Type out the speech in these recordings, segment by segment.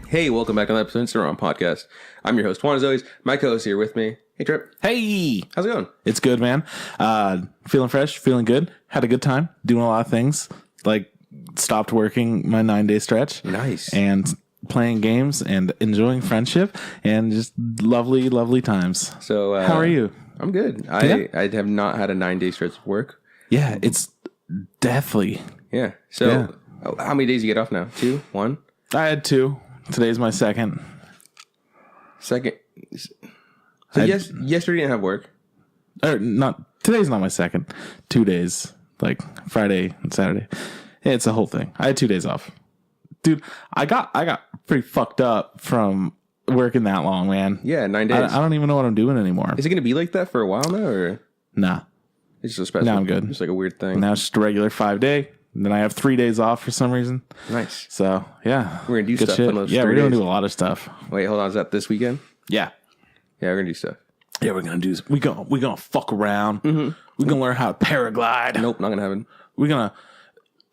Hey, welcome back to another episode of Instagram podcast. I'm your host, Juan, as always. My co-host here with me. Hey, Trip. Hey! How's it going? It's good, man. Feeling fresh, feeling good. Had a good time, doing a lot of things. Like, stopped working my 9-day stretch. Nice. And playing games and enjoying friendship and just lovely, lovely times. So, how are you? I'm good. Yeah? I have not had a 9-day stretch of work. Yeah, it's deathly. Yeah. So, How many days you get off now? 2? 1? I had 2. Today's my second. Second. So, yesterday you didn't have work. Today's not my second. 2 days, like Friday and Saturday. It's a whole thing. I had 2 days off. Dude, I got pretty fucked up from working that long, man. Yeah, 9 days. I don't even know what I'm doing anymore. Is it going to be like that for a while now, or? Nah. It's just a special. Now I'm good. It's like a weird thing. Now it's just a regular 5-day. And then I have 3 days off for some reason. Nice. So, yeah. We're going to do Good stuff shit. on those Yeah, 3 we're days. going to do a lot of stuff. Wait, hold on. Is that this weekend? Yeah. Yeah, we're going to do stuff. Yeah, we're going to do... We're gonna fuck around. Mm-hmm. We're going to learn how to paraglide. Nope, not going to happen. We're going to...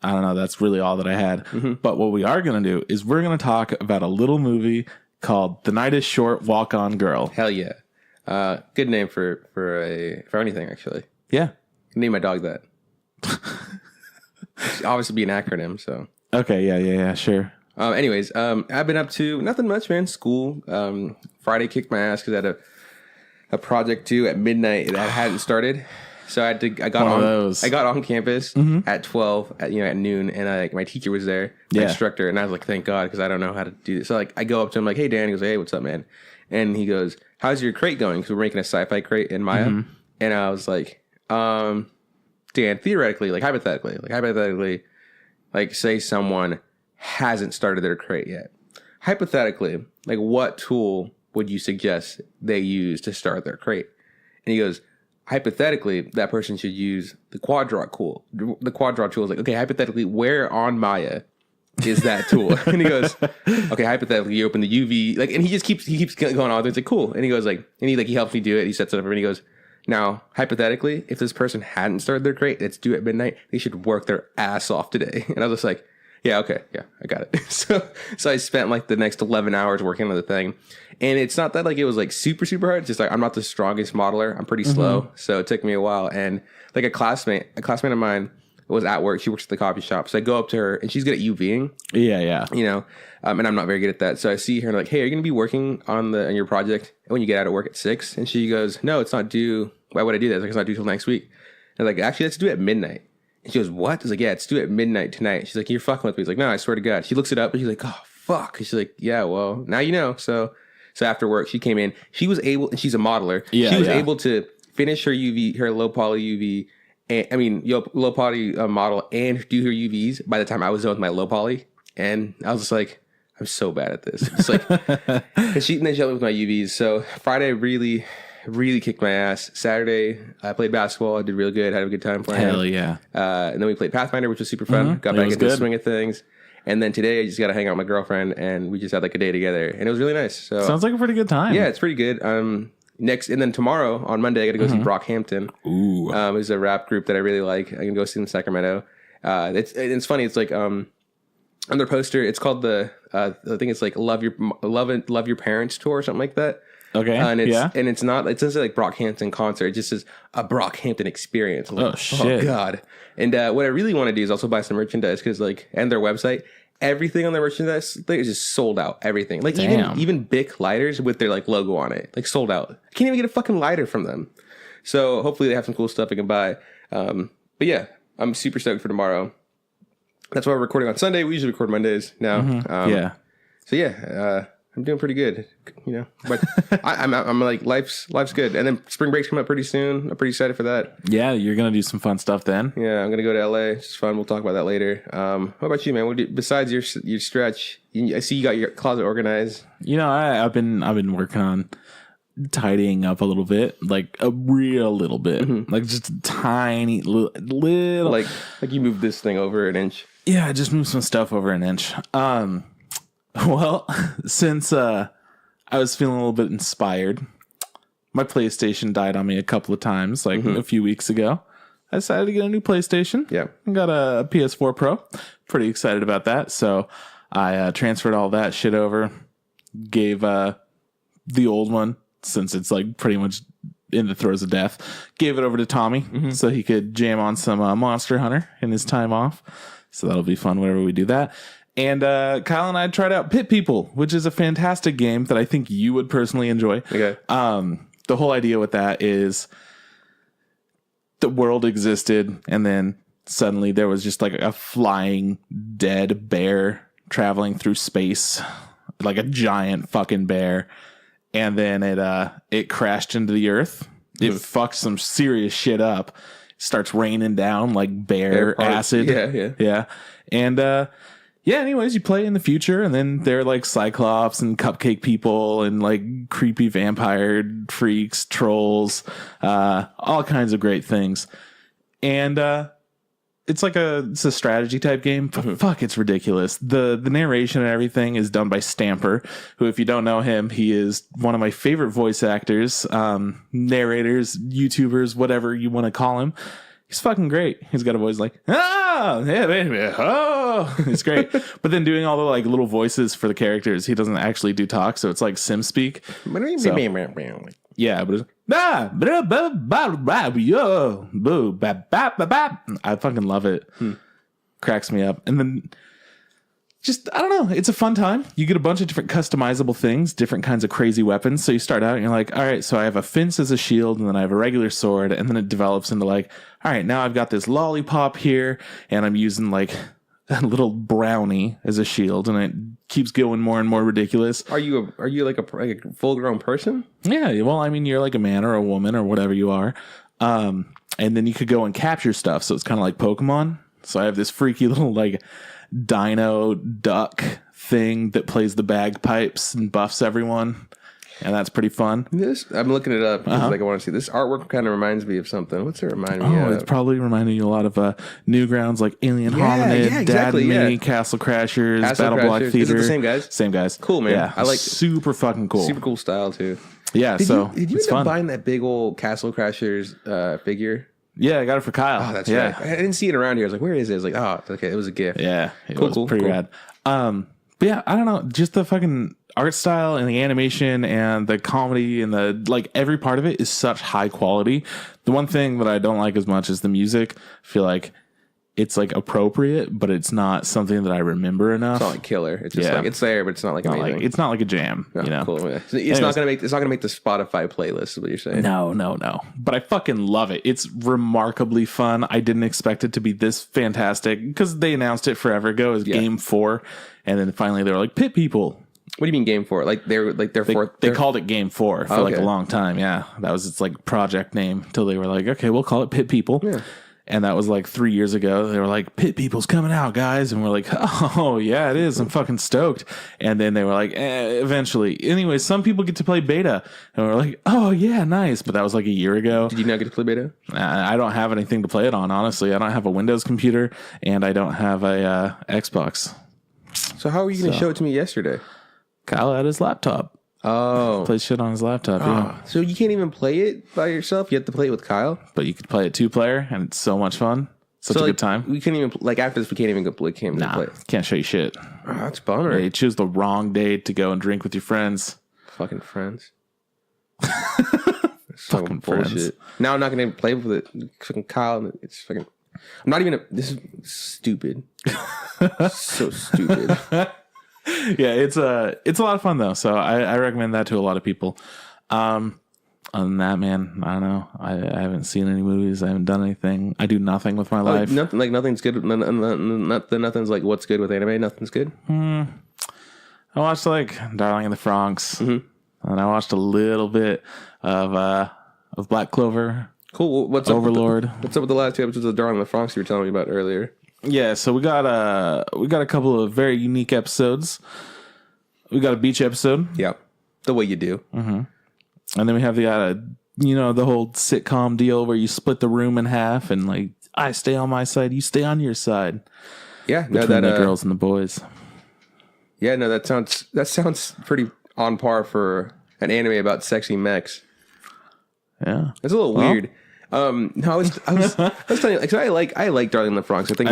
I don't know. That's really all that I had. Mm-hmm. But what we are going to do is we're going to talk about a little movie called The Night is Short, Walk On Girl. Hell yeah. Good name for anything, actually. Yeah. Name my dog that. It's obviously be an acronym, so. Okay, yeah, sure. Anyways, I've been up to nothing much, man. School. Friday kicked my ass because I had a project due at midnight that hadn't started. So I got on campus at 12 at noon, and my teacher was there, my instructor, and I was like, thank God, because I don't know how to do this. So I go up to him like, hey Dan, he goes, hey, what's up, man? And he goes, how's your crate going? Because we're making a sci-fi crate in Maya, and I was like, Dan, theoretically, hypothetically, say someone hasn't started their crate yet. Hypothetically, what tool would you suggest they use to start their crate? And he goes, hypothetically, that person should use the quad draw tool. The quad draw tool is like, okay, hypothetically, where on Maya is that tool? And he goes, okay, hypothetically, you open the UV, and he keeps going on. It's like, cool. And he goes he helps me do it. He sets it up, and he goes, now, hypothetically, if this person hadn't started their crate, it's due at midnight, they should work their ass off today. And I was just like, yeah, okay, yeah, I got it. So I spent the next 11 hours working on the thing. And it's not that it was super, super hard. It's just I'm not the strongest modeler. I'm pretty slow. So it took me a while. And a classmate of mine was at work. She works at the coffee shop. So I go up to her, and she's good at UVing. Yeah. And I'm not very good at that. So I see her and I'm like, hey, are you going to be working on your project when you get out of work at 6? And she goes, no, it's not due. Why would I do that? It's not due till next week. And I'm like, actually, let's do it at midnight. And she goes, what? I was like, yeah, it's due at midnight tonight. She's like, you're fucking with me. He's like, no, I swear to God. She looks it up, and she's like, oh, fuck. And she's like, yeah, well, now you know. So after work, she came in. She was able, and she's a modeler. Yeah, she was able to finish her UV, her low poly UV, low poly model, and do her UVs by the time I was done with my low poly. And I was just like, I'm so bad at this. It's like, and then she helped me with my UVs. So Friday really kicked my ass. Saturday, I played basketball. I did real good. Had a good time playing. Hell yeah. And then we played Pathfinder, which was super fun. Got back into the swing of things. And then today, I just got to hang out with my girlfriend, and we just had a day together. And it was really nice. So sounds like a pretty good time. Yeah, it's pretty good. And then tomorrow, on Monday, I got to go see Brockhampton. Ooh. It's a rap group that I really like. I can go see them in Sacramento. It's funny. It's on their poster, it's called I think it's Love Your Parents tour or something like that. Okay. And it's not, it doesn't say Brockhampton concert. It just says a Brockhampton experience. Oh shit. Oh God. And what I really want to do is also buy some merchandise because and their website, everything on their merchandise thing is just sold out. Everything. Even Bic lighters with their logo on it, sold out. I can't even get a fucking lighter from them. So hopefully they have some cool stuff I can buy. But yeah, I'm super stoked for tomorrow. That's why we're recording on Sunday. We usually record Mondays now. Yeah. So yeah, I'm doing pretty good, But I'm life's good. And then spring break's coming up pretty soon. I'm pretty excited for that. Yeah, you're gonna do some fun stuff then. Yeah, I'm gonna go to LA. It's fun. We'll talk about that later. What about you, man? Besides your stretch, I see you got your closet organized. I've been working on tidying up a little bit, a real little bit, just a tiny little. Like you moved this thing over an inch. Yeah, I just moved some stuff over an inch. Well, since I was feeling a little bit inspired, my PlayStation died on me a couple of times, a few weeks ago. I decided to get a new PlayStation. Yeah. I got a PS4 Pro. Pretty excited about that. So I transferred all that shit over. gave the old one, since it's like pretty much in the throes of death, gave it over to Tommy so he could jam on some Monster Hunter in his time off. So that'll be fun whenever we do that. And Kyle and I tried out Pit People, which is a fantastic game that I think you would personally enjoy. Okay. The whole idea with that is the world existed, and then suddenly there was just like a flying dead bear traveling through space, like a giant fucking bear. And then it crashed into the earth. It fucked some serious shit up. Starts raining down like bear acid. Yeah. And anyways, you play in the future, and then there are like Cyclops and Cupcake people and like creepy vampire freaks, trolls, all kinds of great things. And it's a strategy type game. Fuck, it's ridiculous. The narration and everything is done by Stamper, who, if you don't know him, he is one of my favorite voice actors, narrators, YouTubers, whatever you want to call him. He's fucking great. He's got a voice like, yeah, baby, oh, it's great. But then doing all the like little voices for the characters, he doesn't actually do talk, so it's like sim speak. So, yeah, but it's, I fucking love it. Cracks me up. And then just, I don't know, it's a fun time. You get a bunch of different customizable things, different kinds of crazy weapons. So you start out and you're like, all right, so I have a fence as a shield, and then I have a regular sword, and then it develops into like, all right, now I've got this lollipop here, and I'm using like a little brownie as a shield, and it keeps going more and more ridiculous. Are you like a full grown person? Yeah, well, I mean, you're like a man or a woman or whatever you are. And then you could go and capture stuff. So it's kind of like Pokemon. So I have this freaky little like dino duck thing that plays the bagpipes and buffs everyone. And that's pretty fun. I'm looking it up because like I want to see this artwork. Kind of reminds me of something. What's it remind me of? It's probably reminding you a lot of Newgrounds, like Alien Hominid, exactly, Dad Me, Castle Crashers, Battle Block Theater. Is it the same guys? Same guys. Cool, man. Yeah, I like super fucking cool. Super cool style too. Yeah, did you end it's up fun. buying that big old Castle Crashers figure? Yeah, I got it for Kyle. Oh, that's right. I didn't see it around here. I was like, where is it? I was like, oh, okay, it was a gift. Yeah, it was pretty rad. But yeah, I don't know, just the fucking art style and the animation and the comedy and the like, every part of it is such high quality. The one thing that I don't like as much is the music. I feel like it's like appropriate, but it's not something that I remember enough. It's not like killer. It's just like it's there, but it's not like amazing. It's not like a jam. Oh, you know, cool. It's not gonna make the Spotify playlist. Is what you're saying? No. But I fucking love it. It's remarkably fun. I didn't expect it to be this fantastic because they announced it forever ago as Game 4, and then finally they were like, Pit People. What do you mean Game 4? Like they called it Game 4 for like a long time. Yeah, that was its like project name till they were like, okay, we'll call it Pit People. Yeah. And that was like 3 years ago. They were like, Pit People's coming out, guys. And we're like, oh, yeah, it is. I'm fucking stoked. And then they were like, eventually. Anyway, some people get to play beta. And we're like, oh, yeah, nice. But that was like a year ago. Did you not get to play beta? I don't have anything to play it on, honestly. I don't have a Windows computer, and I don't have a Xbox. So how were you going to show it to me yesterday? Kyle had his laptop. Oh. Plays shit on his laptop, yeah. So you can't even play it by yourself? You have to play it with Kyle? But you could play it 2-player, and it's so much fun. Such a good time. We couldn't even, like, after this, we can't even go play. Can't show you shit. Oh, that's a bummer. Yeah, you choose the wrong day to go and drink with your friends. Fucking friends. Fucking bullshit. Friends. Now I'm not going to play with it. Fucking Kyle. It's fucking... I'm not even... This is stupid. So stupid. Yeah, it's a lot of fun though, so I recommend that to a lot of people. Other than that, man, I don't know. I haven't seen any movies. I haven't done anything. I do nothing with my life. Nothing's good. Nothing's like what's good with anime. Nothing's good. I watched like Darling in the Franxx, and I watched a little bit of Black Clover. Cool. What's Overlord? What's up with the last 2 episodes of Darling in the Franxx you were telling me about earlier? Yeah, so we got a couple of very unique episodes. We got a beach episode. Yeah, the way you do. Mm-hmm. And then we have the whole sitcom deal where you split the room in half, and like I stay on my side, you stay on your side. Yeah, between the girls and the boys. Yeah, no, that sounds pretty on par for an anime about sexy mechs. Yeah, it's a little weird. No, I was telling you, like, I like Darling in the Franxx. I think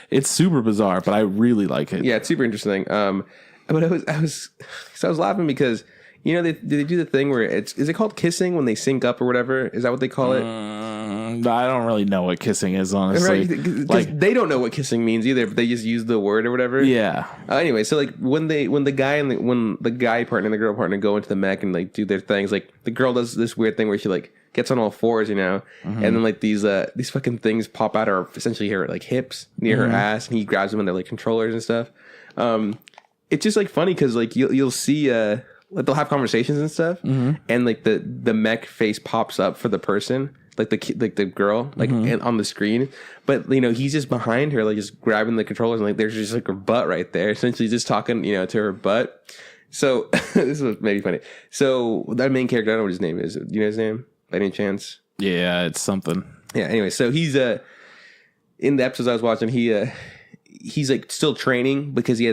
it's super bizarre, but I really like it. Yeah, it's super interesting. but I was laughing because they do the thing where is it called kissing when they sync up or whatever? Is that what they call it? I don't really know what kissing is, honestly. Right, like they don't know what kissing means either, but they just use the word or whatever. Yeah. Anyway, so like when the guy partner and the girl partner go into the mech and like do their things, like the girl does this weird thing where she like gets on all fours, and then like these fucking things pop out of essentially her like hips near her ass, and he grabs them and they're like controllers and stuff. It's just like funny because like you'll see like they'll have conversations and stuff, and like the mech face pops up for the person, like the girl, like on the screen, but he's just behind her, like just grabbing the controllers, and like there's just like her butt right there, essentially just talking to her butt. So this was maybe funny. So that main character, I don't know what his name is. Do you know his name by any chance? Yeah, it's something. Yeah. Anyway, so he's in the episodes I was watching, he's like still training because he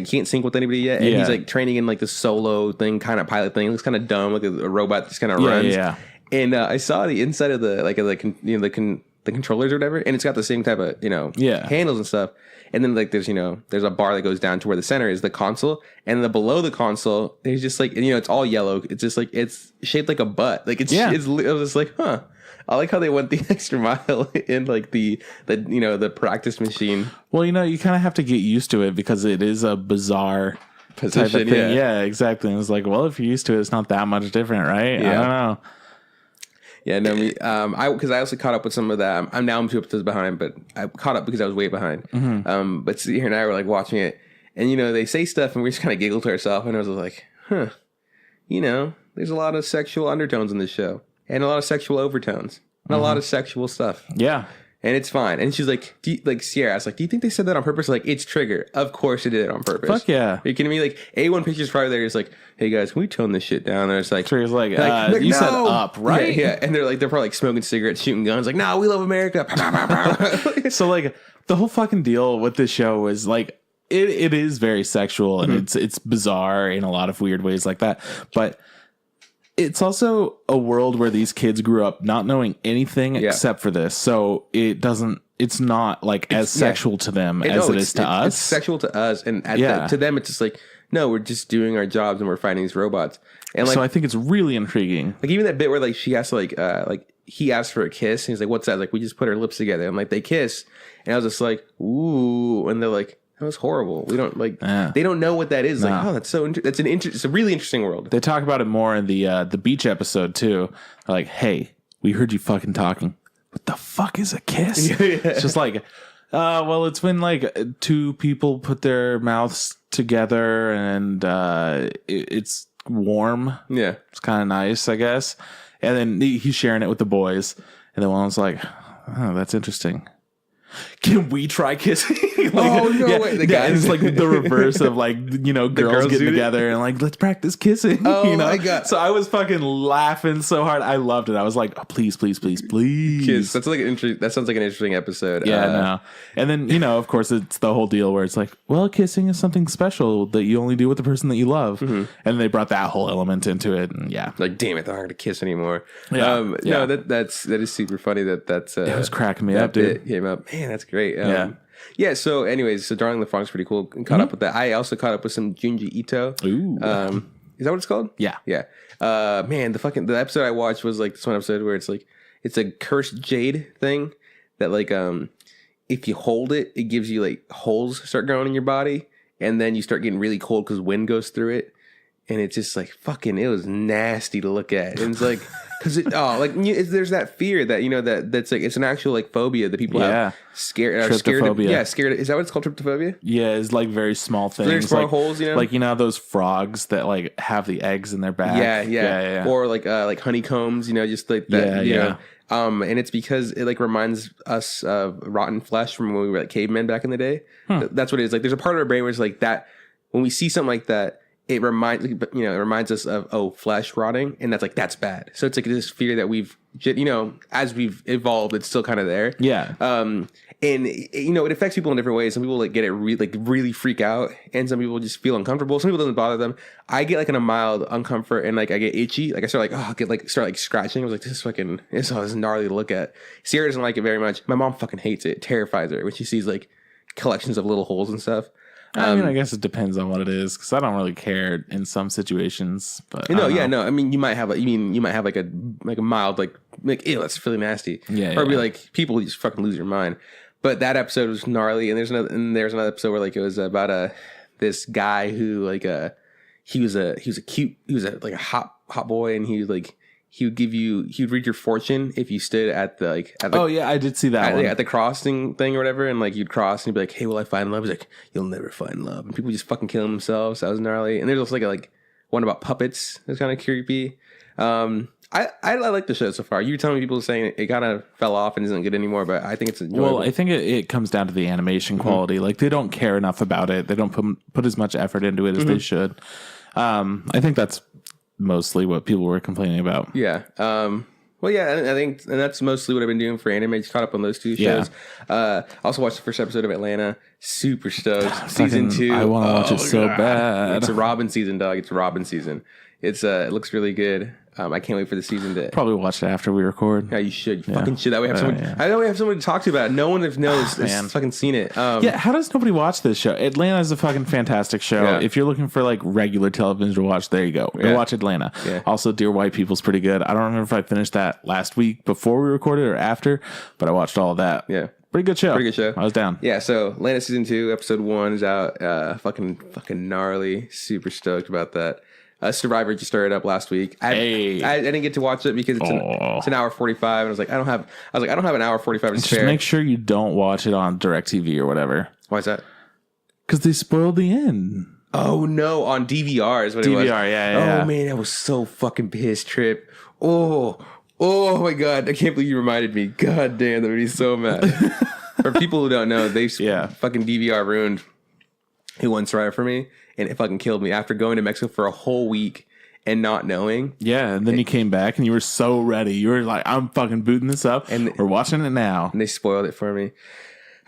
can't sync with anybody yet, and he's like training in like the solo thing, kind of pilot thing. It looks kind of dumb, like a robot just kind of runs. Yeah. And I saw the inside of the controllers or whatever, and it's got the same type of handles and stuff. And then like there's a bar that goes down to where the center is the console, and then below the console there's just like it's all yellow. It's just like it's shaped like a butt. Like it's I was just like, huh. I like how they went the extra mile in like the practice machine. Well, you kind of have to get used to it because it is a bizarre position type of thing. Yeah, exactly. And it's like, well, if you're used to it, it's not that much different, right? Yeah. I don't know. Yeah, no, because I also caught up with some of that. I'm 2 episodes behind, but I caught up because I was way behind. But here and I were like watching it, and they say stuff, and we just kind of giggle to ourselves, and I was like, huh, there's a lot of sexual undertones in this show, and a lot of sexual overtones, and a lot of sexual stuff. Yeah. And it's fine. And she's like, Sierra asked, like, do you think they said that on purpose? Like, it's Trigger. Of course they did it on purpose. Fuck yeah. Are you kidding me? Like, A1 Pictures probably there is like, hey guys, can we tone this shit down? And it's like, Trigger's like you said up, right? Yeah. And they're probably like smoking cigarettes, shooting guns, like, nah, we love America. So like the whole fucking deal with this show is like it is very sexual, and it's bizarre in a lot of weird ways like that. But it's also a world where these kids grew up not knowing anything except for this. So it's not like as sexual to them as it is to us. It's sexual to us. And to them, it's just like, no, we're just doing our jobs and we're fighting these robots. And like, so I think it's really intriguing. Like even that bit where like she has to like he asked for a kiss. And he's like, what's that? Like, we just put our lips together. And like they kiss. And I was just like, ooh. And they're like, that was horrible. We don't they don't know what that is. No. Like, oh, that's so it's a really interesting world. They talk about it more in the beach episode too. They're like, hey, we heard you fucking talking. What the fuck is a kiss? It's just like, well, it's when like 2 people put their mouths together and it's warm. Yeah. It's kind of nice, I guess. And then he's sharing it with the boys. And then one was like, oh, that's interesting. Can we try kissing? Like, oh no! Wait, it's like the reverse of like girls getting together and like let's practice kissing. Oh my god! So I was fucking laughing so hard. I loved it. I was like, oh, please, please, please, please. Kiss. That sounds like an interesting episode. Yeah, no. And then of course, it's the whole deal where it's like, well, kissing is something special that you only do with the person that you love, and they brought that whole element into it. And yeah, like damn it, they're not gonna kiss anymore. Yeah, no, that is super funny. That's it was cracking me up, dude. Came up, man. That's great. Yeah. So, anyways, Darling the Frank's pretty cool. Caught up with that. I also caught up with some Junji Ito. Ooh. Is that what it's called? Yeah. Yeah. Man, the episode I watched was like this one episode where it's like it's a cursed jade thing that like if you hold it, it gives you like holes start growing in your body, and then you start getting really cold because wind goes through it, and it's just like fucking. It was nasty to look at. And it's like. Because there's that fear that that's like it's an actual like phobia that people have scared. Scared. Is that what it's called? Tryptophobia? Yeah, it's like very small things, very small like, holes. Like those frogs that like have the eggs in their back. Yeah. Or like honeycombs. Just like that. Yeah. And it's because it like reminds us of rotten flesh from when we were like cavemen back in the day. That's what it is. Like there's a part of our brain where it's like that when we see something like that. It reminds us of flesh rotting, and that's bad. So it's like this fear that we've as we've evolved, it's still kind of there. Yeah. And it affects people in different ways. Some people like get it really freak out, and some people just feel uncomfortable. Some people doesn't bother them. I get like in a mild uncomfort, and like I get itchy. Like I start start scratching. I was like, this is gnarly to look at. Sierra doesn't like it very much. My mom fucking hates it. It terrifies her when she sees like collections of little holes and stuff. I mean, I guess it depends on what it is because I don't really care in some situations. But no. I mean, you might have like a mild like ew, that's really nasty. Yeah, or be like people just fucking lose your mind. But that episode was gnarly, and there's another episode where like it was about this guy who like he was a hot boy, and he would read your fortune if you stood at the oh yeah, I did see that one. At the crossing thing or whatever, and like you'd cross and you'd be like, hey, will I find love? He's like, you'll never find love, and people just fucking kill themselves. That was gnarly. And there's also like one about puppets that's kind of creepy. I like the show so far. You were telling me people saying it kind of fell off and isn't good anymore, but I think it's enjoyable. Well, I think it comes down to the animation quality. Like they don't care enough about it. They don't put as much effort into it as they should. I think that's mostly what people were complaining about. Yeah. Well, yeah, I think, and that's mostly what I've been doing for anime. Just caught up on those two shows. Also watched the first episode of Atlanta. Super stoked. Season 2. I want to watch it so bad. It's a Robin season, dog. It's a Robin season. It looks really good. I can't wait for the season to probably watch it after we record. Yeah, you should. You fucking should. That way we have someone. I know we have someone to talk to about it. No one knows has fucking seen it. Yeah, how does nobody watch this show? Atlanta is a fucking fantastic show. Yeah. If you're looking for like regular television to watch, there you go. Go watch Atlanta. Yeah. Also, Dear White People's pretty good. I don't remember if I finished that last week before we recorded or after, but I watched all of that. Yeah. Pretty good show. I was down. Yeah, so Atlanta season 2, episode 1 is out. Fucking gnarly. Super stoked about that. Survivor just started up last week. I didn't get to watch it because it's an hour 45, and I was like, I don't have an hour 45 to spare. Just make sure you don't watch it on DirecTV or whatever. Why is that? Because they spoiled the end. Oh no, on DVR is what it was. DVR, yeah. Oh man, I was so fucking pissed, Trip. Oh my god, I can't believe you reminded me. God damn, that made me so mad. For people who don't know, fucking DVR ruined Who Won Survivor for me. And it fucking killed me after going to Mexico for a whole week and not knowing. Yeah, and then you came back and you were so ready. You were like, I'm fucking booting this up, and we're watching it now. And they spoiled it for me.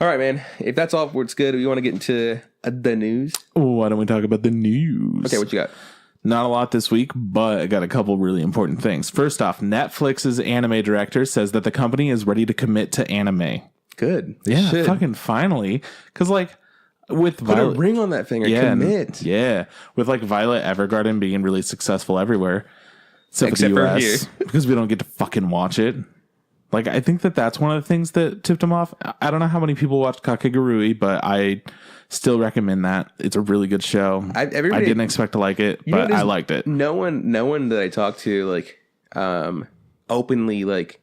All right, man. If that's all what's good, we want to get into the news. Why don't we talk about the news? Okay, what you got? Not a lot this week, but I got a couple really important things. First off, Netflix's anime director says that the company is ready to commit to anime. Good. Yeah, fucking finally. Because like, with put a ring on that finger. Commit. Yeah. With like Violet Evergarden being really successful everywhere. Except for the US. Here. Because we don't get to fucking watch it. Like, I think that's one of the things that tipped them off. I don't know how many people watched Kakegurui, but I still recommend that. It's a really good show. I didn't expect to like it, but I liked it. No one that I talked to, like, openly, like,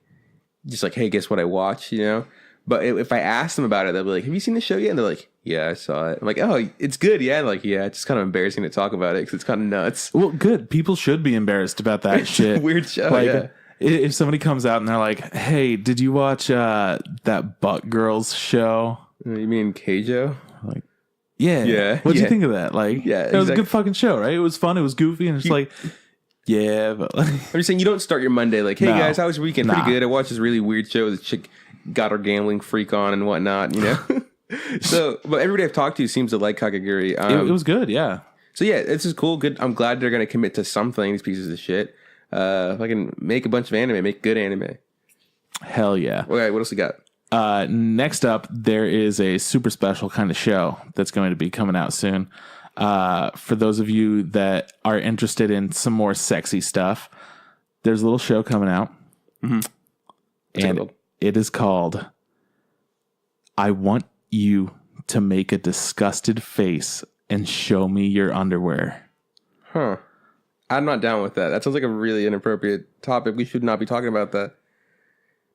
just like, hey, guess what I watched, you know? But if I ask them about it, they'll be like, have you seen the show yet? And they're like, yeah, I saw it. I'm like, oh, it's good. Yeah. Like, yeah, it's just kind of embarrassing to talk about it because it's kind of nuts. Well, good. People should be embarrassed about that shit. Weird show. Like, yeah. If somebody comes out and they're like, hey, did you watch that Butt Girls show? You mean Keijo? Like, yeah. What'd you think of that? Like, it was a good fucking show, right? It was fun. It was goofy. And it's like, yeah. But like, I'm just saying, you don't start your Monday like, hey, guys, how was your weekend? Pretty good. I watched this really weird show with a chick got her gambling freak on and whatnot, you know? But everybody I've talked to seems to like Kakegurui. It was good, yeah. So yeah, this is cool. Good. I'm glad they're going to commit to something, these pieces of shit. If I can make a bunch of anime, make good anime. Hell yeah. Okay, what else we got? Next up, there is a super special kind of show that's going to be coming out soon. For those of you that are interested in some more sexy stuff, there's a little show coming out. Mm-hmm. And it is called I Want You to Make a Disgusted Face and Show Me Your Underwear. Huh. I'm not down with that. That sounds like a really inappropriate topic. We should not be talking about that.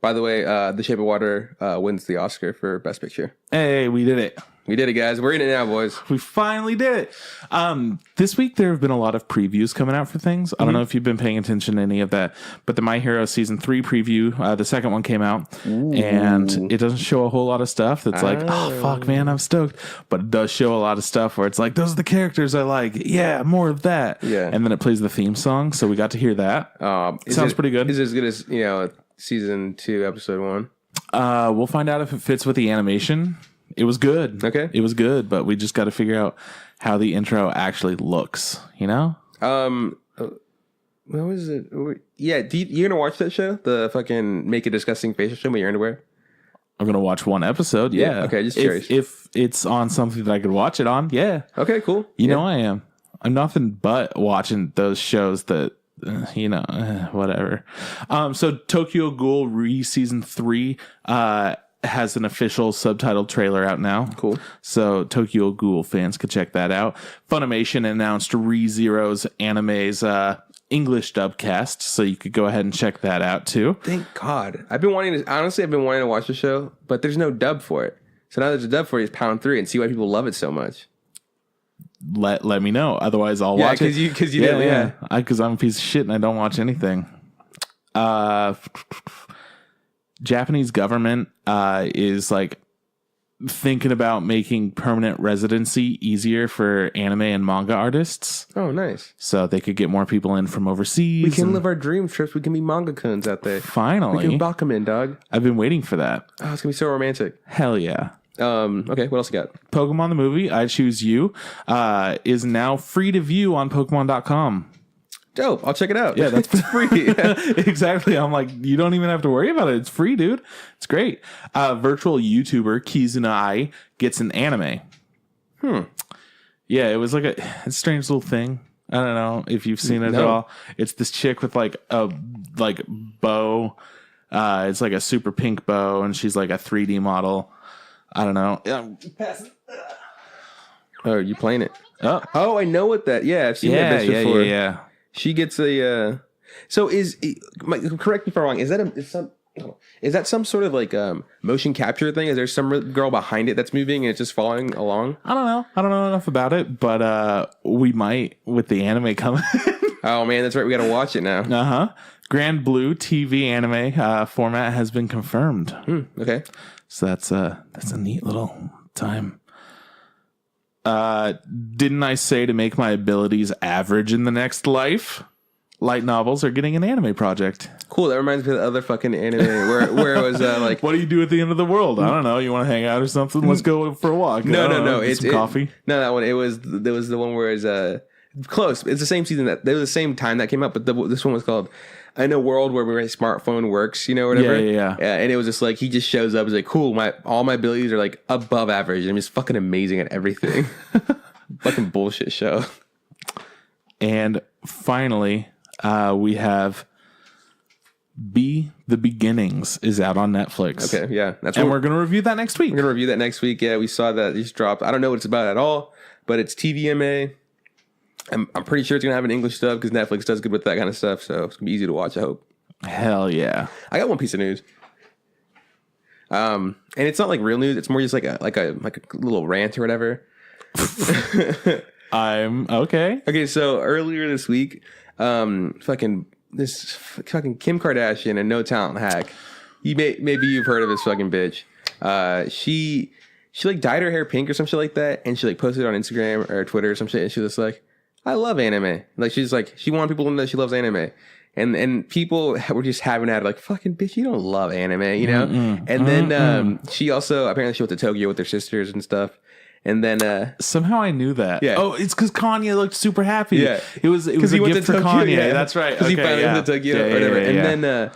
By the way, The Shape of Water wins the Oscar for Best Picture. Hey, we did it. We did it, guys. We're in it now, boys. We finally did it. This week, there have been a lot of previews coming out for things. Mm-hmm. I don't know if you've been paying attention to any of that, but the My Hero Season 3 preview, the second one came out, and it doesn't show a whole lot of stuff that's like, oh, fuck, man, I'm stoked. But it does show a lot of stuff where it's like, those are the characters I like. Yeah, more of that. Yeah. And then it plays the theme song, so we got to hear that. Sounds pretty good. Is it as good as, Season 2, Episode 1? We'll find out if it fits with the animation. It was good. Okay. It was good, but we just got to figure out how the intro actually looks, you know? What was it? Yeah, you gonna watch that show? The fucking Make a Disgusting Facial show with your underwear? I'm gonna watch one episode. Yeah. Okay, just curious. If it's on something that I could watch it on, yeah. Okay, cool. You know I am. I'm nothing but watching those shows that whatever. So Tokyo Ghoul season 3 has an official subtitled trailer out now. Cool. So Tokyo Ghoul fans could check that out. Funimation announced ReZero's anime's English dub cast, so you could go ahead and check that out too. Thank God. I've been wanting to watch the show, but there's no dub for it. So now there's a dub for it. It's pound 3 and see why people love it so much. Let me know. Otherwise, I'll watch it. Because I'm a piece of shit and I don't watch anything. Japanese government is like thinking about making permanent residency easier for anime and manga artists. Oh, nice. So they could get more people in from overseas. We can live our dream trips. We can be manga-kuns out there. Finally. We can Bakuman, dog. I've been waiting for that. Oh, it's going to be so romantic. Hell yeah. Okay, what else you got? Pokemon the movie, I Choose You, is now free to view on Pokemon.com. Dope. I'll check it out. Yeah, that's free. Yeah. Exactly. I'm like, you don't even have to worry about it. It's free, dude. It's great. Virtual YouTuber Kizuna Ai gets an anime. Yeah, it was like a strange little thing. I don't know if you've seen it at all. It's this chick with like a bow. It's like a super pink bow, and she's like a 3D model. I don't know. Oh, you playing it? Oh, I know what that. Yeah, I've seen that bitch before. Yeah. She gets a. So correct me if I'm wrong. Is that some sort of like motion capture thing? Is there some girl behind it that's moving and it's just following along? I don't know. I don't know enough about it, but we might with the anime coming. Oh man, that's right. We got to watch it now. Grand Blue TV anime format has been confirmed. Okay. So that's a neat little time. Didn't I say to make my abilities average in the next life? Light novels are getting an anime project. Cool. That reminds me of the other fucking anime where it was like, what do you do at the end of the world? I don't know. You want to hang out or something? Let's go for a walk. No. It's coffee. No, that one. There was the one where it's close. It's the same season that there was the same time that came up, but this one was called In a World Where My Smartphone Works, whatever. Yeah. And it was just like he just shows up. He's like, cool. All my abilities are like above average. I'm just fucking amazing at everything. Fucking bullshit show. And finally, we have The Beginnings is out on Netflix. Okay, yeah. We're going to review that next week. We're going to review that next week. Yeah, we saw that. It just dropped. I don't know what it's about at all, but it's TVMA. I'm pretty sure it's going to have an English dub because Netflix does good with that kind of stuff, so it's going to be easy to watch, I hope. Hell yeah. I got one piece of news. And it's not like real news. It's more just like a little rant or whatever. I'm okay. Okay, so earlier this week, fucking Kim Kardashian, a no talent hack. Maybe you've heard of this fucking bitch. She like dyed her hair pink or some shit like that, and she like posted it on Instagram or Twitter or some shit, and she was like, I love anime. Like she's like, she wanted people to know that she loves anime. And people were just having at her like, fucking bitch, you don't love anime, And then she also, apparently she went to Tokyo with her sisters and stuff. And then somehow I knew that. Yeah. Oh, it's because Kanye looked super happy. Yeah. It was a gift for Kanye. Yeah. That's right. Because he finally went to Tokyo or whatever. Yeah. And then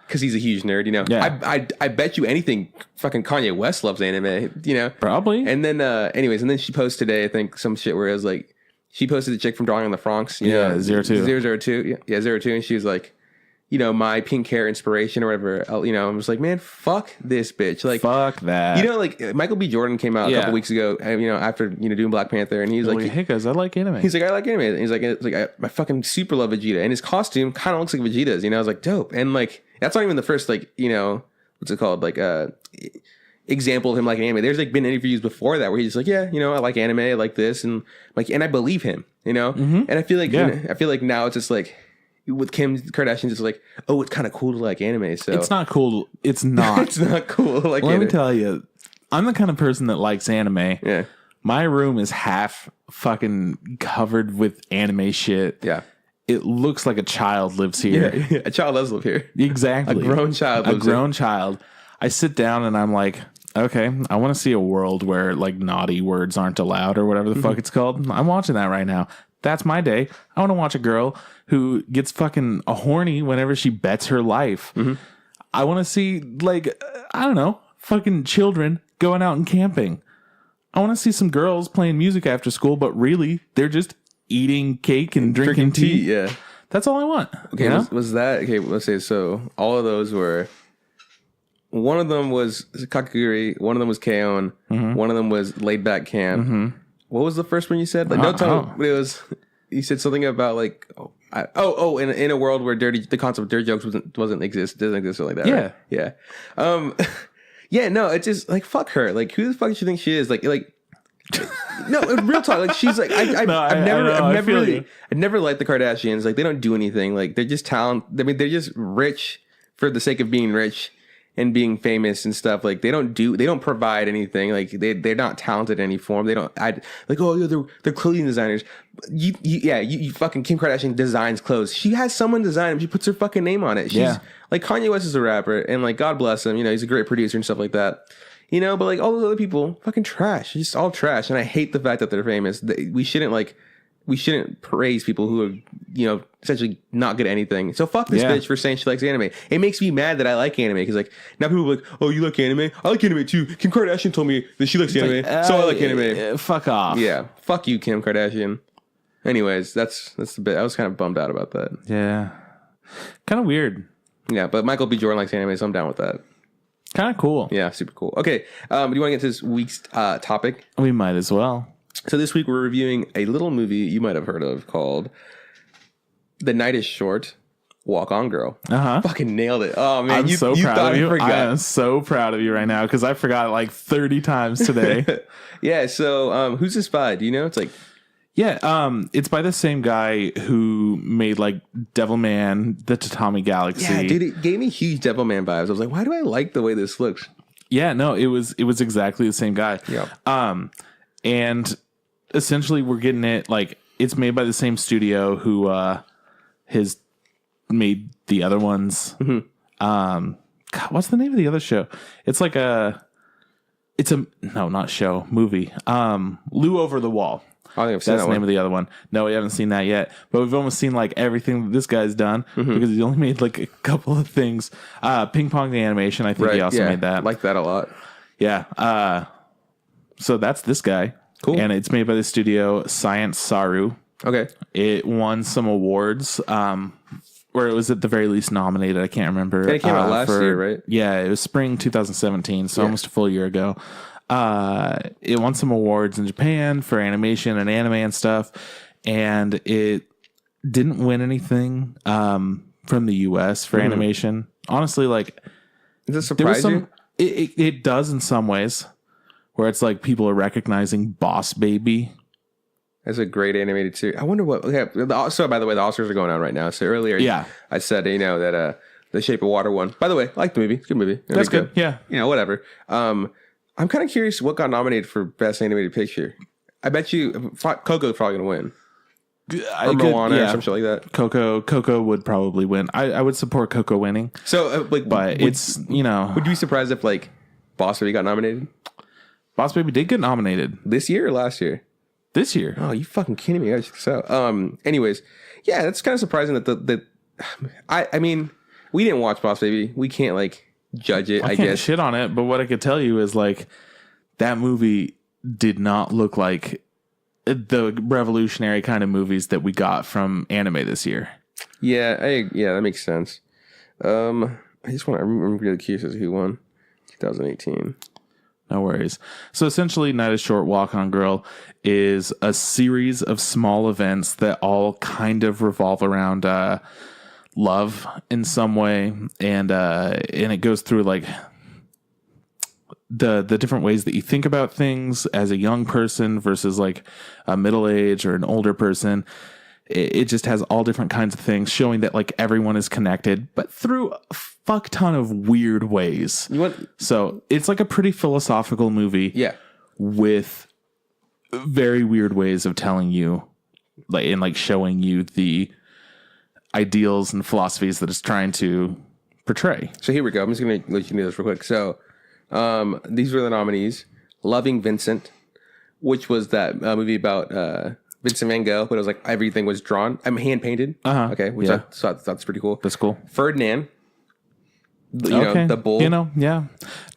because he's a huge nerd, Yeah. I bet you anything fucking Kanye West loves anime, Probably. And then anyways, and then she posted today, I think, some shit where it was like, she posted the chick from Drawing on the Bronx, 02. 002. Yeah, 02. And she was like, my pink hair inspiration or whatever. I was like, man, fuck this bitch. Like, fuck that. Like Michael B. Jordan came out a couple weeks ago, after doing Black Panther, and he's like, hey guys, I like anime. He's like, I like anime. And he's like, I fucking super love Vegeta, and his costume kind of looks like Vegeta's. I was like, dope. And like, that's not even the first what's it called, like example of him liking anime. There's like been interviews before that where he's just like, yeah, I like anime, I like this, and like, and I believe him, And I feel like I feel like now it's just like, with Kim Kardashian, it's like, oh, it's kind of cool to like anime. So it's not cool. It's not. It's not cool. Like, let me tell you, I'm the kind of person that likes anime. Yeah. My room is half fucking covered with anime shit. Yeah. It looks like a child lives here. Yeah. A child does live here. Exactly. A grown child lives here. Child. I sit down and I'm like, okay, I want to see a world where like naughty words aren't allowed or whatever the fuck it's called. I'm watching that right now. That's my day. I want to watch a girl who gets fucking horny whenever she bets her life. I want to see, like, I don't know, fucking children going out and camping. I want to see some girls playing music after school, but really, they're just eating cake and drinking tea. Yeah. That's all I want. Okay, you know? was that... Okay, let's say, so all of those were... One of them was Kakaguri, one of them was K-On!, one of them was Laid Back Camp. What was the first one you said? Like, no, tell me. It was... You said something about, like... in a world where the concept of dirty jokes doesn't exist or like that, Yeah. Right? Yeah. Yeah, no, it's just, like, fuck her. Like, who the fuck does she think she is? Like... No, real talk. Like, she's like, I've never liked the Kardashians. Like, they don't do anything. Like, they're just talent. I mean, they're just rich for the sake of being rich and being famous and stuff. Like, they don't provide anything. Like, they're not talented in any form. They don't. Oh yeah, they're clothing designers. You fucking Kim Kardashian designs clothes. She has someone design them. She puts her fucking name on it. She's like, Kanye West is a rapper, and like, God bless him. You know, he's a great producer and stuff like that. You know, but like all those other people, fucking trash. Just all trash. And I hate the fact that they're famous. We shouldn't praise people who are, you know, essentially not good at anything. So fuck this bitch for saying she likes anime. It makes me mad that I like anime because like now people are like, oh, you like anime? I like anime too. Kim Kardashian told me that she likes anime, so I like anime. Fuck off. Yeah, fuck you, Kim Kardashian. Anyways, that's the bit. I was kind of bummed out about that. Yeah, kind of weird. Yeah, but Michael B. Jordan likes anime, so I'm down with that. Kind of cool. Yeah, super cool. Okay, do you want to get to this week's topic? We might as well. So this week we're reviewing a little movie you might have heard of called The Night is Short, Walk On Girl. Fucking nailed it. Oh man, I'm so proud of you. I am so proud of you right now because I forgot it like 30 times today. Yeah, so who's this by? Do you know? It's like... Yeah, it's by the same guy who made like Devilman, the Tatami Galaxy. Yeah, dude, it gave me huge Devilman vibes. I was like, why do I like the way this looks? Yeah, no, it was exactly the same guy. Yeah. And essentially we're getting it like it's made by the same studio who has made the other ones. God, what's the name of the other show? It's like movie. Lou Over the Wall. I think I've seen That's the name of the other one. No, we haven't seen that yet. But we've almost seen like everything that this guy's done because he only made like a couple of things. Ping Pong the animation, I think he also made that. I like that a lot. Yeah. So that's this guy. Cool. And it's made by the studio Science SARU. Okay. It won some awards. Or it was at the very least nominated. I can't remember. And it came out last year, right? Yeah, it was spring 2017, so almost a full year ago. It won some awards in Japan for animation and anime and stuff, and it didn't win anything from the US for animation. Honestly, like, does it surprise you? It does in some ways, where it's like people are recognizing Boss Baby. That's a great animated series. I wonder what. Okay, so by the way, the Oscars are going on right now. So earlier, I said that The Shape of Water won. By the way, I like the movie. It's a good movie. That's good. Yeah, whatever. I'm kind of curious what got nominated for Best Animated Picture. I bet you Coco's probably going to win. Or Moana or some shit like that. Coco would probably win. I would support Coco winning. So, but it's, you know. Would you be surprised if, like, Boss Baby got nominated? Boss Baby did get nominated. This year or last year? This year. Oh, you fucking kidding me. I gotta check this out. Anyways, yeah, that's kind of surprising that I mean, we didn't watch Boss Baby. We can't, like, judge it, I can't guess. Shit on it, but what I could tell you is like that movie did not look like the revolutionary kind of movies that we got from anime this year. Yeah, that makes sense. I'm really curious as to who won 2018. No worries. So essentially, Night is Short, Walk On Girl is a series of small events that all kind of revolve around love in some way, and it goes through like the different ways that you think about things as a young person versus like a middle age or an older person. It just has all different kinds of things showing that like everyone is connected, but through a fuck ton of weird ways. So it's like a pretty philosophical movie, with very weird ways of telling you, like, and like showing you the ideals and philosophies that it's trying to portray. So here we go. I'm just going to let you know this real quick. So these were the nominees. Loving Vincent, which was that movie about Vincent Van Gogh, but it was like everything was drawn. I'm hand painted. Okay, which I thought that's pretty cool. That's cool. Ferdinand, know, the bull. Yeah.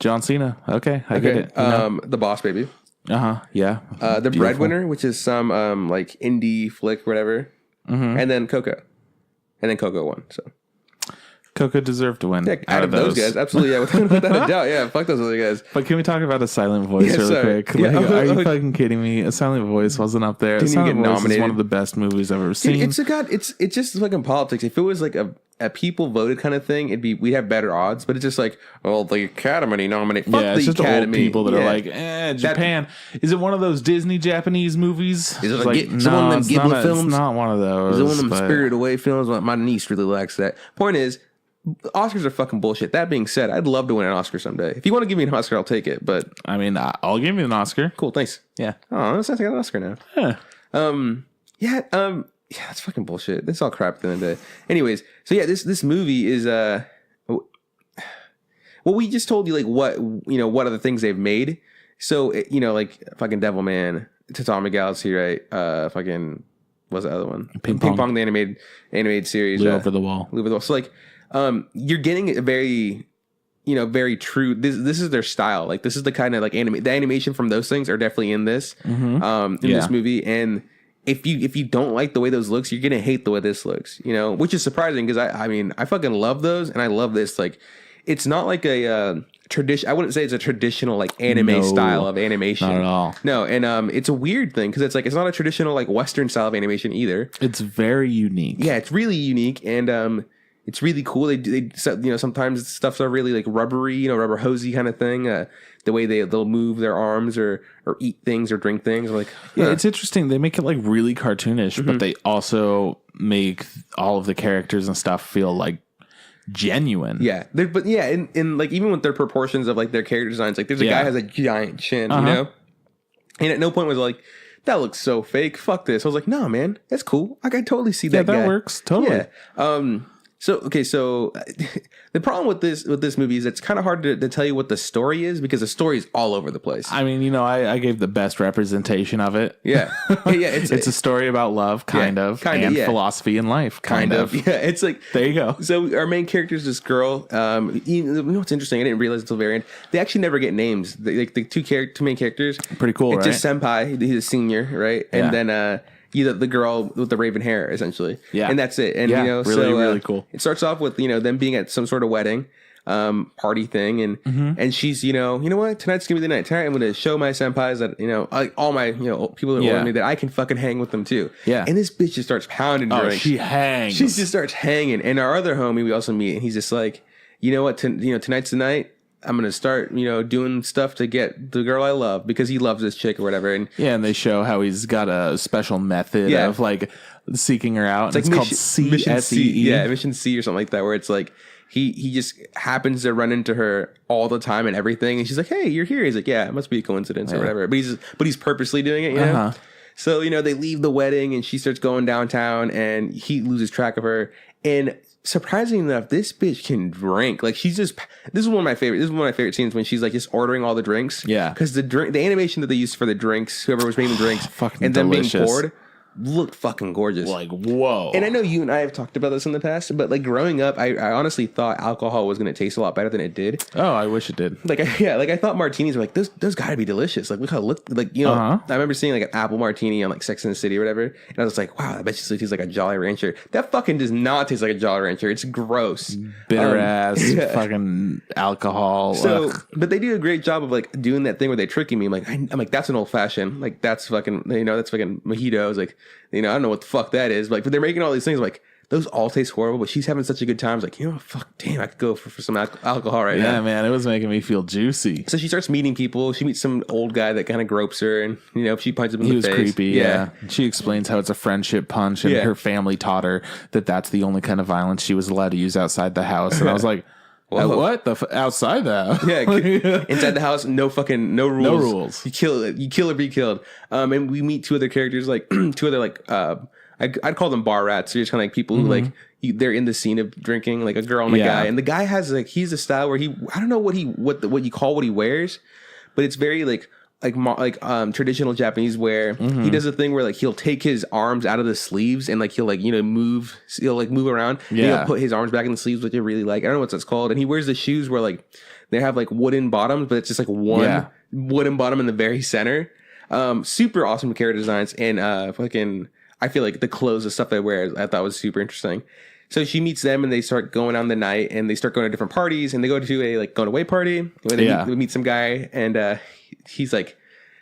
John Cena. Okay, I get it. The Boss Baby. Yeah. The Breadwinner, which is some like indie flick, whatever. And then Coco. And then Coco won. So Coco deserved to win. Yeah, out of those guys, absolutely, yeah, without a doubt, yeah. Fuck those other guys. But can we talk about A Silent Voice really quick? Like, are you fucking kidding me? A Silent Voice wasn't up there. A Silent Voice is one of the best movies I've ever seen. It's just fucking politics. If it was like a people voted kind of thing, we'd have better odds. But it's just like, well, the Academy nominated. Yeah, it's just old people that are like, Japan. Is it one of those Disney Japanese movies? Is it like, no, one of them Ghibli films? It's not one of those. Is it one of them Spirited Away films? My niece really likes that. Point is, Oscars are fucking bullshit. That being said, I'd love to win an Oscar someday. If you want to give me an Oscar, I'll take it. But I mean, I'll give you an Oscar. Cool, thanks. Yeah. Oh, that's nice. I got an Oscar now. Yeah. Yeah, that's fucking bullshit. That's all crap at the end of the day. Anyways, so yeah, this movie is well, we just told you like what other things they've made. So like fucking Devilman, Tatami Galaxy, right? Fucking what's the other one? Ping Pong, the animated series. Live Over the Wall. So like. You're getting a very, very true. This is their style. Like this is the kind of like the animation from those things are definitely in this, this movie. And if you don't like the way those looks, you're gonna hate the way this looks. Which is surprising because I fucking love those and I love this. Like, it's not like a tradition. I wouldn't say it's a traditional like anime style of animation. Not at all. No, and it's a weird thing because it's not a traditional like Western style of animation either. It's very unique. Yeah, it's really unique and it's really cool. They sometimes stuff's are really like rubbery, rubber hosey kind of thing. The way they'll move their arms or eat things or drink things. I'm like, yeah, it's interesting. They make it like really cartoonish, but they also make all of the characters and stuff feel like genuine. Yeah, but yeah, in like even with their proportions of like their character designs, like there's a guy who has a giant chin, and at no point was like, that looks so fake. Fuck this. I was like, no, man, that's cool. I can totally see that. Yeah, that guy. works totally. Yeah. So the problem with this movie is it's kind of hard to tell you what the story is because the story is all over the place. I mean, I gave the best representation of it. Yeah, it's a story about love, kind of, and philosophy in life, kind of. Yeah, it's like there you go. So our main character is this girl. What's interesting? I didn't realize until very end. They actually never get names. The two main characters. Pretty cool, it's right? Just senpai. He's a senior, right? And then the girl with the raven hair, essentially. Yeah. And that's it. And, really cool. It starts off with, them being at some sort of wedding party thing. And and she's, you know what? Tonight's going to be the night. Tonight I'm going to show my senpais that, all my, people that are older me that I can fucking hang with them too. Yeah. And this bitch just starts pounding drinks. She hangs. She just starts hanging. And our other homie we also meet, and he's just like, you know what? Tonight's the night. I'm going to start, doing stuff to get the girl I love because he loves this chick or whatever. And and they show how he's got a special method of like seeking her out. It's called Mission C. CSE. Yeah, Mission C or something like that, where it's like he just happens to run into her all the time and everything. And she's like, hey, you're here. He's like, yeah, it must be a coincidence or whatever. But he's purposely doing it, you know? So, they leave the wedding and she starts going downtown and he loses track of her. And surprisingly enough, this bitch can drink. Like this is one of my favorite scenes when she's like just ordering all the drinks. Yeah. Because the animation that they used for the drinks, whoever was making the drinks, and then being poured, looked fucking gorgeous. Like, whoa. And I know you and I have talked about this in the past, but like growing up, I honestly thought alcohol was going to taste a lot better than it did. Oh, I wish it did. I thought martinis were like, those gotta be delicious. Like, look how I remember seeing like an apple martini on like Sex and the City or whatever. And I was like, wow, I bet you tastes like a Jolly Rancher. That fucking does not taste like a Jolly Rancher. It's gross. Bitter ass fucking alcohol. So, but they do a great job of like doing that thing where they're tricking me. I'm like, that's an old fashioned. Like, that's fucking, that's fucking mojitos. Like, I don't know what the fuck that is. But they're making all these things like, those all taste horrible, but she's having such a good time. I was like, fuck, damn, I could go for some alcohol right now. Yeah, man, it was making me feel juicy. So she starts meeting people. She meets some old guy that kind of gropes her, and she punches him in the face. He was creepy, yeah. She explains how it's a friendship punch, and her family taught her that that's the only kind of violence she was allowed to use outside the house. And I was like, what outside the house? Yeah, inside the house, no rules. No rules. You kill or be killed. And we meet two other characters, like two other like I'd call them bar rats. So you're just kind of like people who like they're in the scene of drinking, like a girl and a guy. And the guy has like he's a style where I don't know what you call what he wears, but it's very like traditional Japanese wear. He does a thing where like he'll take his arms out of the sleeves and like he'll like move around. Yeah, and he'll put his arms back in the sleeves, which I really like. I don't know what that's called. And he wears the shoes where like they have like wooden bottoms, but it's just like one wooden bottom in the very center. Super awesome character designs and I feel like the clothes and stuff they wear I thought was super interesting. So she meets them and they start going on the night and they start going to different parties and they go to a like going away party where they meet some guy and he's like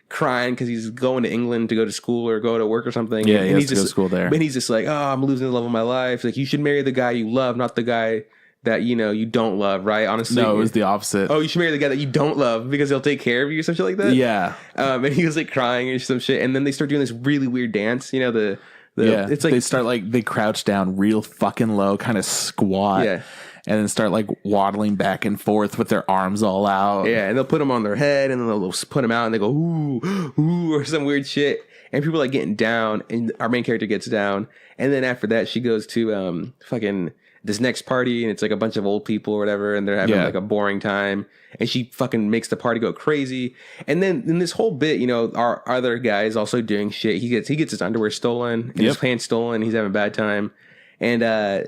crying because he's going to England to go to school or go to work or something. Yeah, and he's just go to school there. And he's just like, oh, I'm losing the love of my life. Like, you should marry the guy you love, not the guy that you don't love, right? Honestly, no, it was the opposite. Oh, you should marry the guy that you don't love because he'll take care of you or some shit like that. Yeah. And he was like crying and some shit, and then they start doing this really weird dance. It's like they start like they crouch down real fucking low, kind of squat. Yeah. And then start like waddling back and forth with their arms all out. Yeah, and they'll put them on their head and then they'll put them out and they go ooh ooh or some weird shit. And people are like getting down, and our main character gets down, and then after that she goes to fucking this next party, and it's like a bunch of old people or whatever, and they're having like a boring time, and she fucking makes the party go crazy. And then in this whole bit, our other guy is also doing shit. He gets his underwear stolen and his pants stolen. He's having a bad time, and then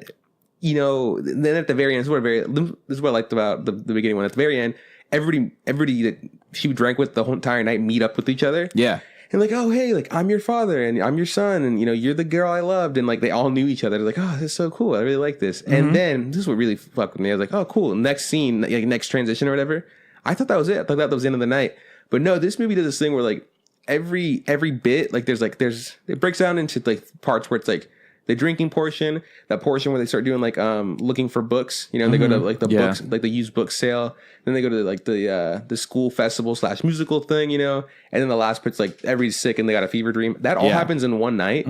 at the very end, this is what I liked about the beginning one. At the very end, everybody that she drank with the whole entire night meet up with each other. Yeah. And like, oh, hey, like, I'm your father and I'm your son. And, you're the girl I loved. And like, they all knew each other. They're like, oh, this is so cool. I really like this. Mm-hmm. And then this is what really fucked with me. I was like, oh, cool. Next scene, like next transition or whatever. I thought that was it. I thought that was the end of the night. But no, this movie does this thing where like every bit, like it breaks down into like parts where it's like the drinking portion, that portion where they start doing like looking for books, and they go to like the books, like the used book sale. Then they go to like the school festival / musical thing, and then the last bit's like everybody's sick and they got a fever dream. That all happens in one night,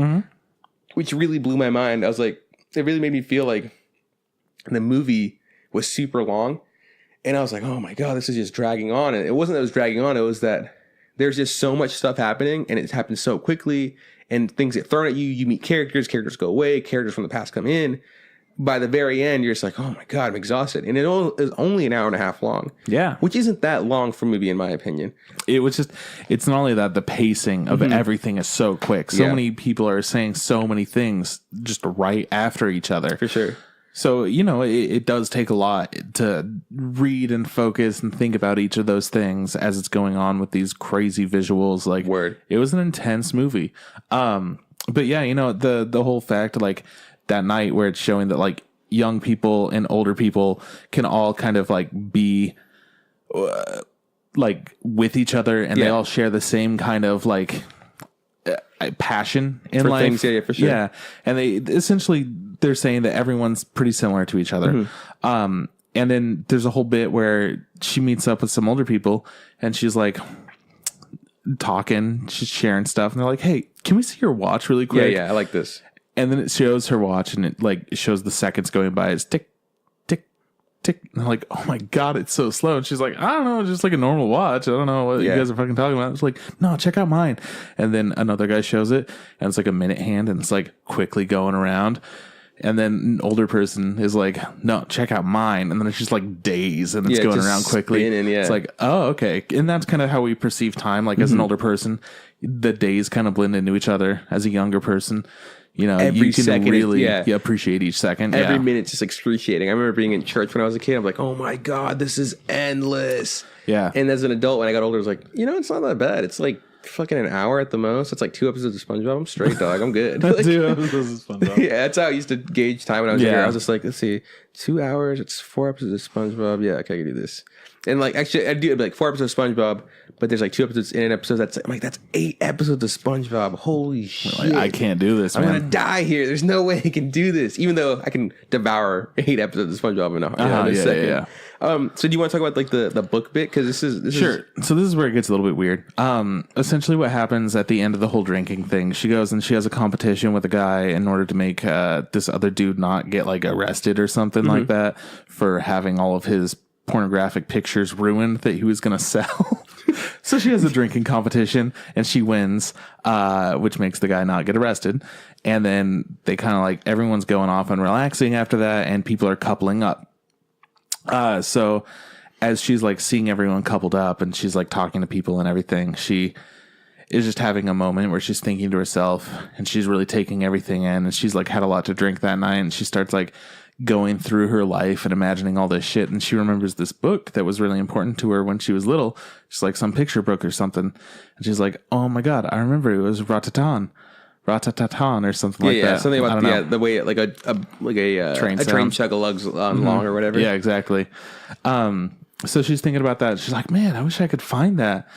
which really blew my mind. I was like, it really made me feel like the movie was super long, and I was like, oh my god, this is just dragging on. And it wasn't that it was dragging on; it was that there's just so much stuff happening, and it happens so quickly. And things get thrown at you. You meet characters go away. Characters from the past come in. By the very end, you're just like, oh my god, I'm exhausted. And it is only an hour and a half long. Yeah. Which isn't that long for a movie, in my opinion. It's not only that, the pacing of everything is so quick. So many people are saying so many things just right after each other. For sure. So, it does take a lot to read and focus and think about each of those things as it's going on with these crazy visuals. Like, Word. It was an intense movie. But yeah, the whole fact, like, that night where it's showing that, like, young people and older people can all kind of, like, be, like, with each other, and they all share the same kind of, like, passion in life. Things, yeah, for sure. Yeah. And they're saying that everyone's pretty similar to each other. Mm-hmm. And then there's a whole bit where she meets up with some older people and she's like talking, she's sharing stuff, and they're like, hey, can we see your watch really quick? Yeah, I like this. And then it shows her watch, and it shows the seconds going by. It's tick, tick, tick. And I'm like, oh my god, it's so slow. And she's like, I don't know, just like a normal watch. I don't know what you guys are fucking talking about. It's like, no, check out mine. And then another guy shows it, and it's like a minute hand, and it's like quickly going around. And then an older person is like, no, check out mine. And then it's just like days, and it's going around quickly. Spinning, It's like, oh, okay. And that's kind of how we perceive time. Like, as an older person, the days kind of blend into each other. As a younger person, every you can second really you appreciate each second. Every minute's just excruciating. I remember being in church when I was a kid. I'm like, oh my god, this is endless. Yeah. And as an adult, when I got older, I was like, it's not that bad. It's like fucking an hour at the most. It's like 2 episodes of SpongeBob. I'm straight, dog. I'm good. Like, 2 episodes of SpongeBob. Yeah, that's how I used to gauge time when I was younger. I was just like, let's see, 2 hours. It's 4 episodes of SpongeBob. Yeah, okay, I can do this. And like, actually, I do like 4 episodes of SpongeBob, but there's like 2 episodes in an episode. That's 8 episodes of SpongeBob. Holy shit! Like, I can't do this, man. I'm gonna die here. There's no way I can do this. Even though I can devour 8 episodes of SpongeBob in a second. Yeah. So do you want to talk about like the book bit? Because this is sure. So this is where it gets a little bit weird. Essentially, what happens at the end of the whole drinking thing? She goes and she has a competition with a guy in order to make this other dude not get like arrested or something like that for having all of his pornographic pictures ruined that he was going to sell. So she has a drinking competition and she wins, which makes the guy not get arrested. And then they kind of like, everyone's going off and relaxing after that, and people are coupling up. So as she's like seeing everyone coupled up and she's like talking to people and everything, she is just having a moment where she's thinking to herself and she's really taking everything in, and she's like had a lot to drink that night, and she starts like going through her life and imagining all this shit, and she remembers this book that was really important to her when she was little, just like some picture book or something, and she's like, oh my god, I remember it was Ratatan or something like that. Something about the way like a train chug-a-lugs long or whatever. Yeah, exactly. So she's thinking about that. She's like, man, I wish I could find that.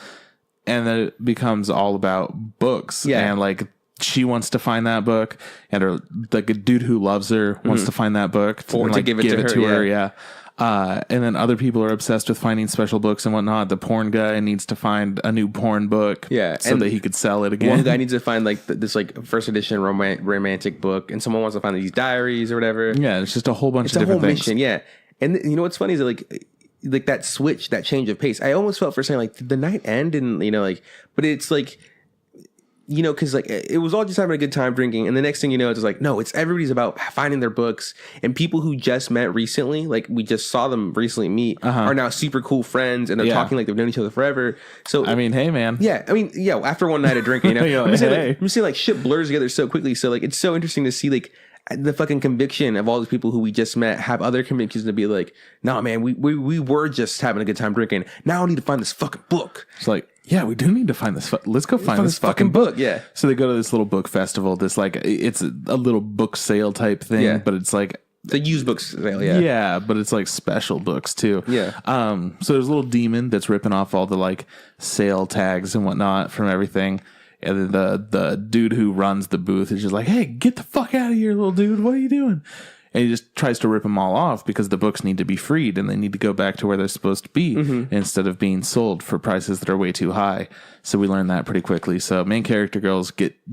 And then it becomes all about books. Yeah. And like she wants to find that book, and her like a dude who loves her wants to find that book to give it to her. Yeah. And then other people are obsessed with finding special books and whatnot. The porn guy needs to find a new porn book, so that he could sell it again. One guy needs to find like this like first edition romantic book, and someone wants to find these diaries or whatever. Yeah, it's just a whole bunch of different things. Mission, yeah. And you know what's funny is that like that switch, that change of pace. I almost felt for saying like, did the night end? And but it's like, because like it was all just having a good time drinking, and the next thing you know, it's like, no, it's everybody's about finding their books, and people who just met recently, like we just saw them recently meet, are now super cool friends, and they're talking like they've known each other forever. So I mean, hey man, after one night of drinking, I'm saying like shit blurs together so quickly. So like it's so interesting to see like the fucking conviction of all these people who we just met have other convictions to be like, nah, man, we were just having a good time drinking. Now I need to find this fucking book. It's like, yeah, we do need to find this. Let's go find this fucking book. Yeah. So they go to this little book festival. This like, it's a little book sale type thing, but it's like the used books sale. Yeah. Yeah. But it's like special books too. Yeah. So there's a little demon that's ripping off all the like sale tags and whatnot from everything. And then the dude who runs the booth is just like, hey, get the fuck out of here, little dude. What are you doing? And he just tries to rip them all off because the books need to be freed and they need to go back to where they're supposed to be instead of being sold for prices that are way too high. So we learn that pretty quickly. So main character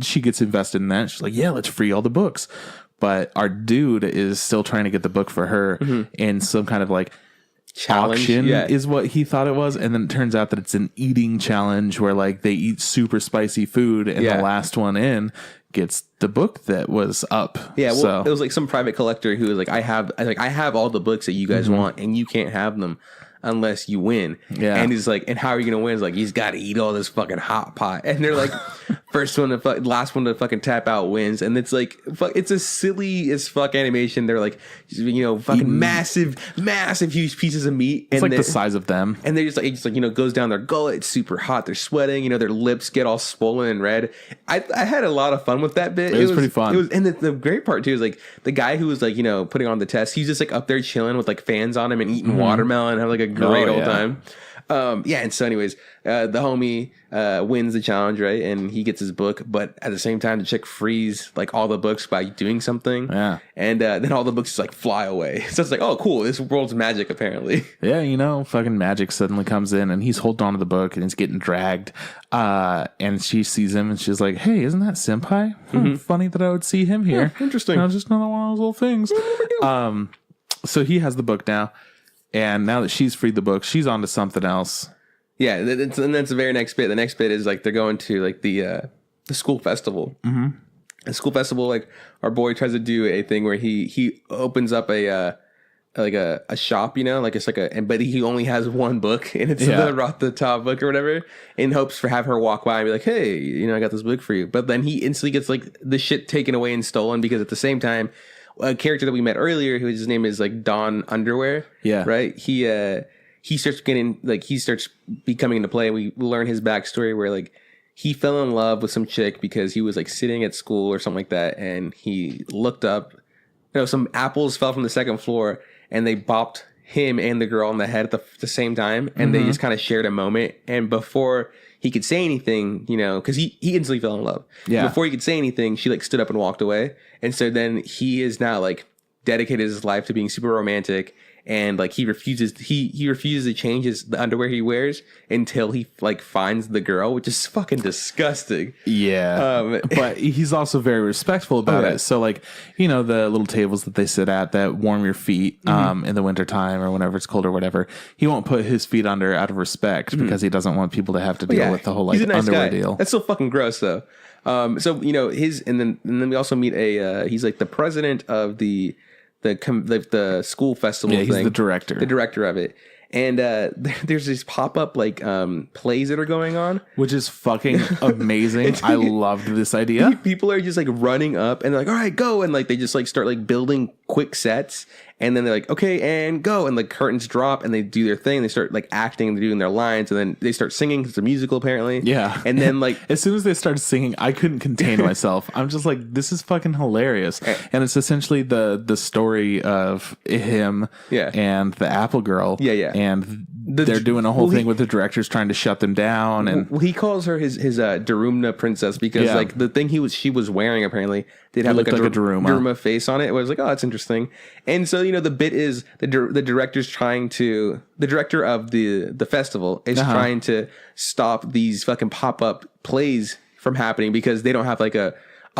she gets invested in that. She's like, yeah, let's free all the books. But our dude is still trying to get the book for her in some kind of like challenge auction is what he thought it was, and then it turns out that it's an eating challenge where like they eat super spicy food, and the last one in gets the book that was up. Yeah, well, it was like some private collector who was like, I have all the books that you guys want, and you can't have them unless you win. Yeah, and he's like, and how are you gonna win? He's like, he's got to eat all this fucking hot pot, and they're like, last one to fucking tap out wins, and it's like, it's a silly as fuck animation. They're like, fucking massive huge pieces of meat, and it's like the size of them, and they just goes down their gullet. It's super hot. They're sweating. Their lips get all swollen and red. I had a lot of fun with that bit. It was pretty fun. And the great part too is like the guy who was like putting on the test. He's just like up there chilling with like fans on him and eating watermelon and having like a great old time. And so anyways, the homie wins the challenge, right? And he gets his book, but at the same time the chick frees like all the books by doing something. Yeah. And then all the books just like fly away. So it's like, oh cool, this world's magic apparently. Yeah, fucking magic suddenly comes in and he's holding on to the book and he's getting dragged. And she sees him and she's like, hey, isn't that Senpai? Funny that I would see him here. Yeah, interesting. Just another one of those little things. So he has the book now. And now that she's freed the book, she's on to something else. Yeah, and that's the very next bit. The next bit is like they're going to like the school festival. The school festival, like our boy tries to do a thing where he opens up a shop, like it's like but he only has one book and it's the Ratata book or whatever, in hopes for have her walk by and be like, hey, I got this book for you. But then he instantly gets like the shit taken away and stolen because at the same time, a character that we met earlier, his name is like Don Underwear. Yeah. Right. He starts becoming into play. We learn his backstory where like he fell in love with some chick because he was like sitting at school or something like that. And he looked up, some apples fell from the second floor and they bopped him and the girl on the head at the same time. And they just kind of shared a moment. And before he could say anything, because he instantly fell in love. Yeah. Before he could say anything, she like stood up and walked away. And so then he is now like dedicated his life to being super romantic, and like he refuses to change the underwear he wears until he like finds the girl, which is fucking disgusting. Yeah. But he's also very respectful about it. So like, the little tables that they sit at that warm your feet in the wintertime or whenever it's cold or whatever, he won't put his feet under out of respect because he doesn't want people to have to deal with the whole like underwear deal. That's so fucking gross though. So and then we also meet he's like the president of the the school festival Yeah, thing. he's the director of it. And there's these pop-up like plays that are going on, which is fucking amazing. I loved this idea. People are just like running up and they're like, all right, go. And like they just like start like building quick sets. And then they're like, okay, and go. And like curtains drop and they do their thing. They start like acting and doing their lines. And then they start singing. It's a musical apparently. Yeah. And then like as soon as they started singing, I couldn't contain myself. I'm just like, this is fucking hilarious. And it's essentially the story of him and the Apple Girl. Yeah. And they're doing a whole thing with the directors trying to shut them down. And he calls her his Darumna princess because like the thing she was wearing apparently did have like a Daruma face on it. It was like, oh, that's interesting. And so, the bit is the director of the festival is trying to stop these fucking pop-up plays from happening because they don't have like a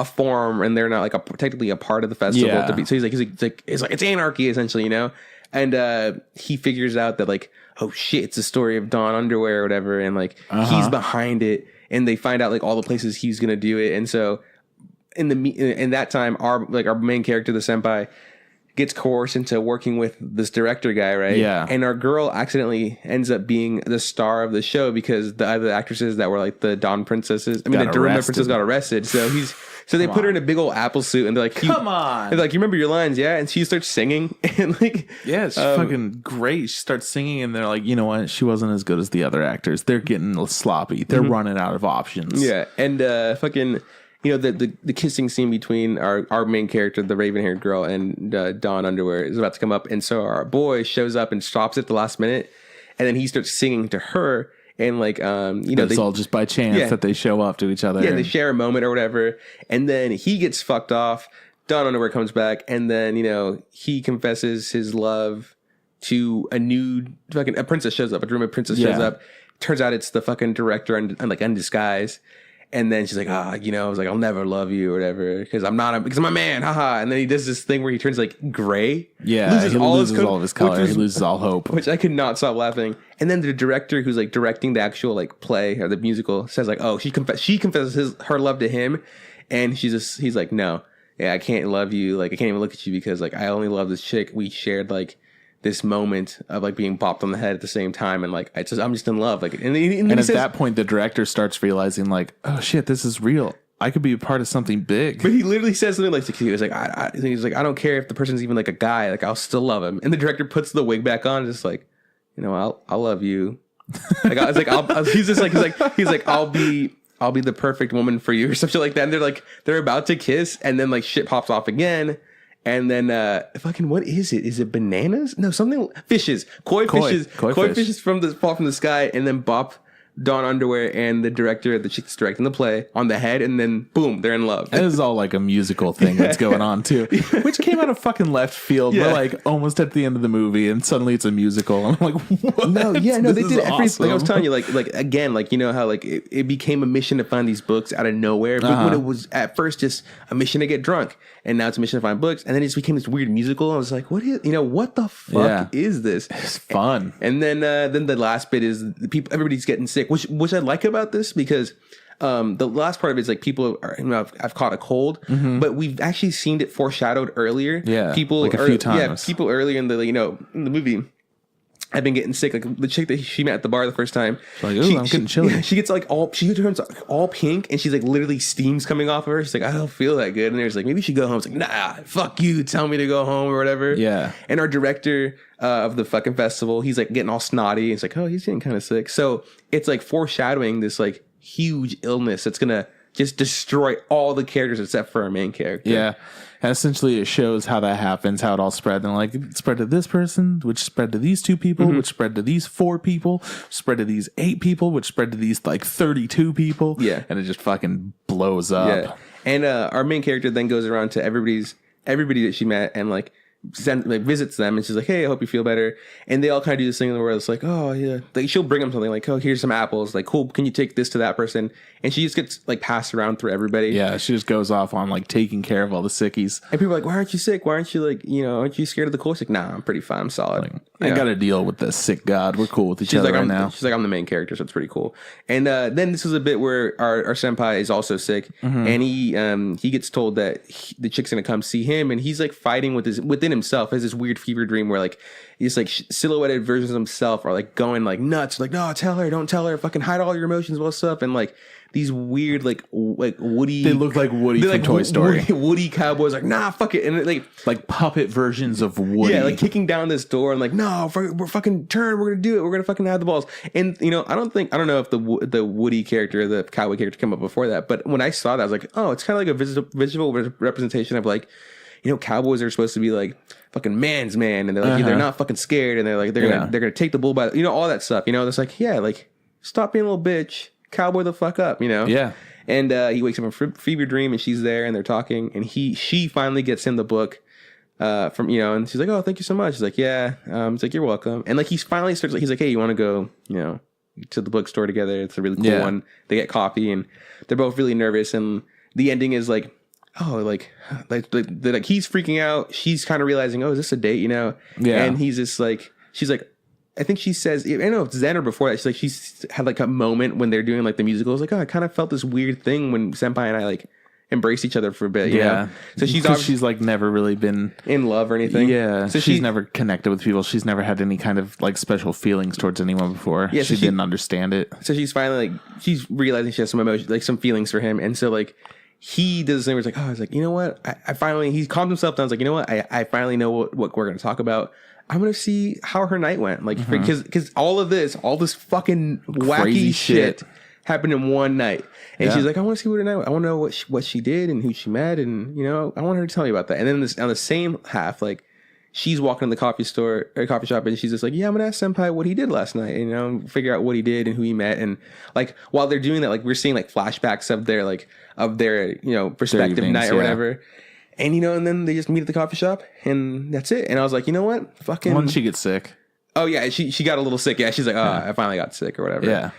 form and they're not like technically a part of the festival to be. So he's like it's anarchy essentially, And he figures out that like, oh shit, it's the story of Dawn Underwear or whatever, and like he's behind it, and they find out like all the places he's gonna do it, and so in that time, our main character, the senpai, gets coerced into working with this director guy, right? Yeah. And our girl accidentally ends up being the star of the show because the other actresses that were like the Dawn princesses, the Daruma princess got arrested. So they put her in a big old Apple suit and they're like, come on. They're like, you remember your lines, yeah? And she starts singing and like, yeah, it's fucking great. She starts singing and they're like, you know what? She wasn't as good as the other actors. They're getting sloppy. They're running out of options. Yeah. And fucking, the kissing scene between our main character, the raven-haired girl, and Dawn Underwear is about to come up. And so our boy shows up and stops at the last minute. And then he starts singing to her. And like, it's all just by chance that they show up to each other. Yeah, they share a moment or whatever. And then he gets fucked off. Dawn Underwear comes back. And then, he confesses his love to a princess shows up. A Daruma princess shows up. Turns out it's the fucking director and like undisguised. And then she's like, I was like, I'll never love you or whatever because I'm a man, haha. And then he does this thing where he turns like gray. Yeah, he loses all of his color. He loses all hope. Which I could not stop laughing. And then the director who's like directing the actual like play or the musical says like, oh, she confesses her love to him. And he's like, no, I can't love you. Like, I can't even look at you because like, I only love this chick. We shared like this moment of like being popped on the head at the same time, and like I'm just in love. Like, and at that point, the director starts realizing like, oh shit, this is real. I could be a part of something big. But he literally says something like, he's like, I don't care if the person's even like a guy. Like, I'll still love him. And the director puts the wig back on, just like, I'll love you. Like, I was like, he's like, I'll be the perfect woman for you or something like that. And they're about to kiss, and then like shit pops off again. And then, fucking, what is it? Is it bananas? No, something, fishes. Koi fishes fall from the sky and then bop Dawn Underwear and the director, the chick that's directing the play, on the head, and then boom, they're in love. This is all like a musical thing that's going on too, which came out of fucking left field. We're like almost at the end of the movie, and suddenly it's a musical. And I'm like, what? No, they did everything. Like I was telling you, like again, like how like it became a mission to find these books out of nowhere. But when it was at first just a mission to get drunk, and now it's a mission to find books, and then it just became this weird musical. I was like, what the fuck is this? It's fun. And then the last bit is everybody's getting sick. Which I like about this because the last part of it is like people are, I've caught a cold, but we've actually seen it foreshadowed earlier. Yeah, few times. Yeah, people earlier in the in the movie have been getting sick. Like the chick that she met at the bar the first time, like, ooh, I'm getting chilly. Yeah, she gets like she turns all pink, and she's like literally steams coming off of her. She's like, I don't feel that good, and there's like, maybe you should go home. It's like, nah, fuck you, tell me to go home or whatever. Yeah, and our director of the fucking festival, he's like getting all snotty. It's like, oh, he's getting kind of sick. So it's like foreshadowing this like huge illness that's gonna just destroy all the characters except for our main character. Yeah. And essentially it shows how that happens, how it all spread. And like, it spread to this person, which spread to these 2 people, which spread to these 4 people, spread to these 8 people, which spread to these like 32 people. Yeah. And it just fucking blows up. Yeah. And our main character then goes around to everybody that she met and like visits them, and she's like, hey, I hope you feel better. And they all kind of do this thing where it's like, oh yeah, like she'll bring them something like, oh, here's some apples, like, cool, can you take this to that person? And she just gets like passed around through everybody. Yeah, she just goes off on like taking care of all the sickies. And people are like, why aren't you sick? Why aren't you like, aren't you scared of the cold? She's like, nah, I'm pretty fine, I'm solid. Like, I gotta deal with this sick god. We're cool with each other right now. She's like, I'm the main character, so it's pretty cool. And then this is a bit where our senpai is also sick, and he gets told that the chick's gonna come see him, and he's like fighting within himself has this weird fever dream where like these like silhouetted versions of himself are like going like nuts, like no, tell her, don't tell her, fucking hide all your emotions, what's up, and like these weird like Woody. They look like Woody from Toy Story. Woody cowboys like nah, fuck it, and like puppet versions of Woody. Yeah, like kicking down this door and like no, we're fucking turn, we're gonna do it, we're gonna fucking have the balls. And you know, I don't know if the Woody character, the cowboy character, came up before that, but when I saw that, I was like, oh, it's kind of like a visual representation of like, you know, cowboys are supposed to be like fucking man's man, and they're like they're not fucking scared, and they're like they're gonna take the bull by you know, all that stuff. You know, it's like yeah, like stop being a little bitch, cowboy the fuck up, you know. Yeah. And he wakes up from fever dream, and she's there, and they're talking, and she finally gets him the book from you know, and she's like, oh, thank you so much. He's like, yeah. He's like, you're welcome. And like he finally starts, he's like, hey, you want to go, you know, to the bookstore together? It's a really cool one. They get coffee, and they're both really nervous, and the ending is like, oh, like he's freaking out. She's kind of realizing, oh, is this a date? You know? Yeah. And he's just like, she's like, I think she says, I don't know if it's then or before that. She's like, she's had like a moment when they're doing like the musical. I was like, oh, I kind of felt this weird thing when Senpai and I like embraced each other for a bit. You know? So she's like never really been in love or anything. Yeah. So she's never connected with people. She's never had any kind of like special feelings towards anyone before. Yeah. So she didn't understand it. So she's finally like, she's realizing she has some emotion, like some feelings for him. And so like, he does the thing where it's like, oh, I was like, you know what? I finally, he calmed himself down. I was like, you know what? I finally know what we're going to talk about. I'm going to see how her night went. Like, because all this fucking wacky shit happened in one night. And she's like, I want to see what her night went. I want to know what she did and who she met. And, you know, I want her to tell me about that. And then on the same half, like, she's walking in the coffee shop, and she's just like, yeah, I'm going to ask Senpai what he did last night. And, you know, figure out what he did and who he met. And, like, while they're doing that, like, we're seeing, like, flashbacks of their, you know, perspective night or whatever. And, you know, and then they just meet at the coffee shop, and that's it. And I was like, you know what? Fucking... When did she get sick? Oh, yeah, she got a little sick. Yeah, she's like, I finally got sick or whatever. Yeah.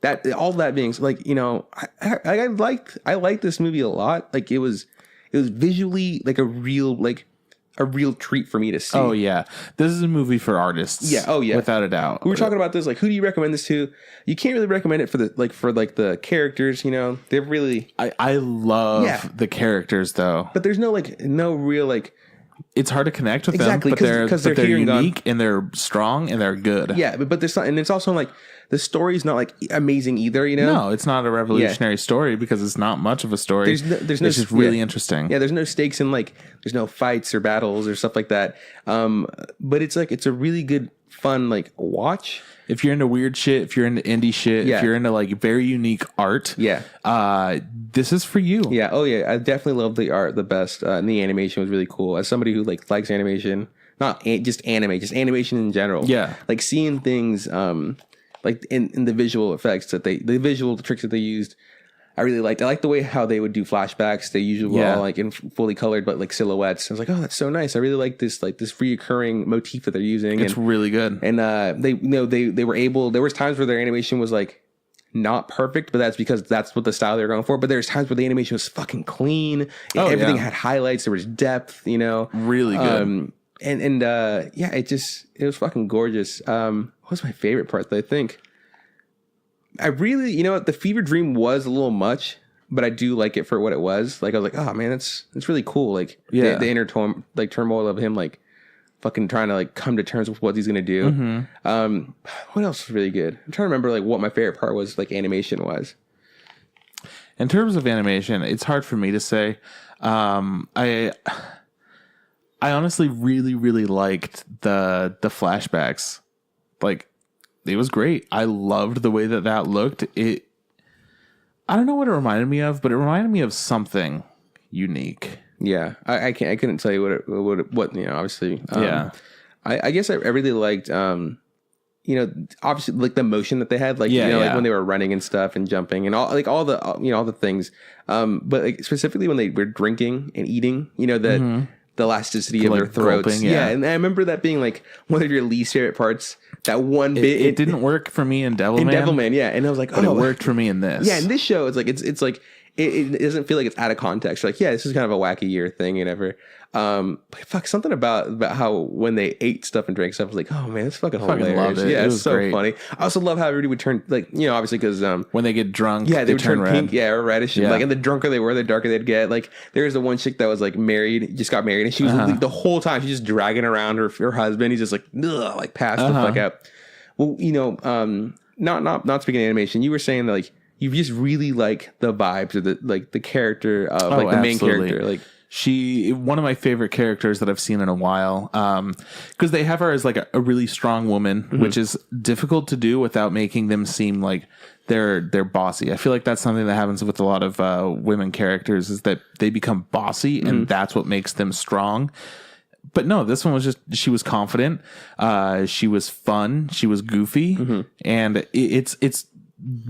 That being, like, you know, I liked this movie a lot. Like, it was visually, like, a real treat for me to see. Oh, yeah. This is a movie for artists. Yeah. Oh, yeah. Without a doubt. We were talking about this. Like, who do you recommend this to? You can't really recommend it for the characters, you know? They're really... I love the characters, though. But there's no real, like... It's hard to connect with them, but they're unique, and they're strong, and they're good. Yeah, but there's not... And it's also, like... The story's not like amazing either, you know? No, it's not a revolutionary story because it's not much of a story. There's no, it's just really interesting. Yeah, there's no stakes in like, there's no fights or battles or stuff like that. But it's like, it's a really good, fun, like watch. If you're into weird shit, if you're into indie shit, if you're into like very unique art, this is for you. Yeah. Oh yeah. I definitely love the art the best. And the animation was really cool. As somebody who like likes animation, not just anime, just animation in general. Yeah. Like seeing things, like in the visual effects the visual tricks that they used, I really liked. I liked the way how they would do flashbacks. They usually were all like in fully colored, but like silhouettes. I was like, oh, that's so nice. I really like this reoccurring motif that they're using. It's really good. And they were able. There was times where their animation was like not perfect, but that's because that's what the style they're going for. But there's times where the animation was fucking clean. Everything had highlights. There was depth. You know, really good. It was fucking gorgeous. What was my favorite part? I think I really, you know what, the fever dream was a little much, but I do like it for what it was. Like I was like, oh man, it's really cool. Like the inner turmoil of him, like fucking trying to like come to terms with what he's gonna do. Mm-hmm. What else was really good? I'm trying to remember like what my favorite part was, like animation wise. In terms of animation, it's hard for me to say. I honestly really, really liked the flashbacks. Like, it was great. I loved the way that looked. I don't know what it reminded me of, but it reminded me of something unique. Yeah, I couldn't tell you what you know. Obviously, I guess I really liked you know, obviously like the motion that they had, like like when they were running and stuff and jumping and all the things. But like specifically when they were drinking and eating, you know, the elasticity of their throats. Gulping, and I remember that being like one of your least favorite parts. That one bit, it didn't work for me in Devilman. And I was like, oh, it worked for me in this. Yeah, in this show, it's like it doesn't feel like it's out of context. Like, yeah, this is kind of a wacky year thing and whatever. But fuck, something about how when they ate stuff and drank stuff, I was like, oh man, it's fucking hilarious. Loved it. Yeah, it it's was so great. funny. I also love how everybody would turn, like, you know, obviously because when they get drunk, yeah, they would turn red. pink, yeah, or reddish. Yeah. Like, and the drunker they were, the darker they'd get. Like, there's the one chick that was like married, just got married, and she was like, the whole time she's just dragging around her husband. He's just like, ugh, like passed the fuck out. Well, you know, not speaking of animation, you were saying that, like, you just really like the vibes or the character of like the main character, like. She, one of my favorite characters that I've seen in a while, because they have her as like a really strong woman, which is difficult to do without making them seem like they're bossy. I feel like that's something that happens with a lot of women characters, is that they become bossy, and that's what makes them strong. But no, this one was just, she was confident, she was fun, she was goofy, and it's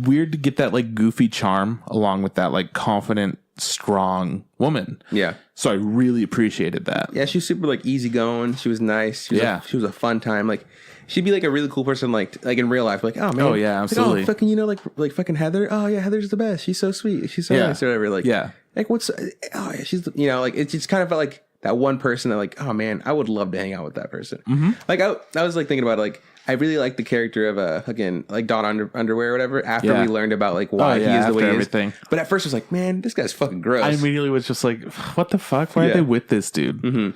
weird to get that like goofy charm along with that like confident, strong woman. Yeah. So I really appreciated that. Yeah, she was super like easygoing. She was nice. She was a fun time. Like, she'd be like a really cool person, like in real life. Like, oh man, oh yeah, absolutely. Like, oh, fucking, you know, like fucking Heather. Oh yeah, Heather's the best. She's so sweet. She's so nice or whatever. Like, yeah, like what's oh yeah, she's, you know, like it's just kind of felt like that one person that like, oh man, I would love to hang out with that person. Like I was like thinking about like, I really like the character of again, like Don Underwear or whatever, after we learned about like why he is the way he is. But at first I was like, man, this guy's fucking gross. I immediately was just like, what the fuck? Why are they with this dude?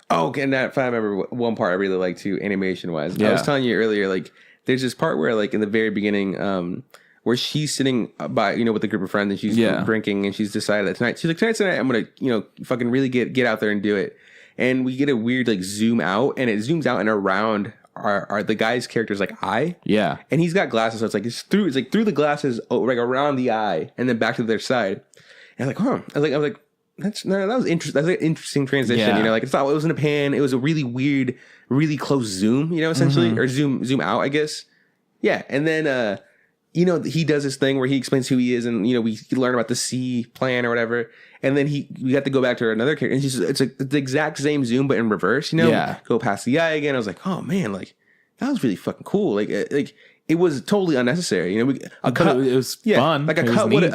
Oh, okay, and if I remember one part I really liked too, animation wise. I was telling you earlier, like there's this part where like in the very beginning, where she's sitting by, you know, with a group of friends and she's drinking and she's decided that tonight, she's like, tonight I'm gonna, you know, fucking really get out there and do it. And we get a weird like zoom out, and it zooms out and around are the guy's character's like eye. Yeah. And he's got glasses, so it's like through the glasses, like around the eye and then back to their side. And I'm like, huh. I was like, that was interesting. That's like an interesting transition, you know, like it wasn't a pan, it was a really weird, really close zoom, you know, essentially, or zoom out, I guess. Yeah. And then you know, he does this thing where he explains who he is, and you know, we learn about the C plan or whatever, and then we have to go back to another character, and it's like the exact same zoom but in reverse, you know. Yeah. Go past the eye again. I was like, oh man, like that was really fucking cool. Like it was totally unnecessary, you know. It was fun. Like a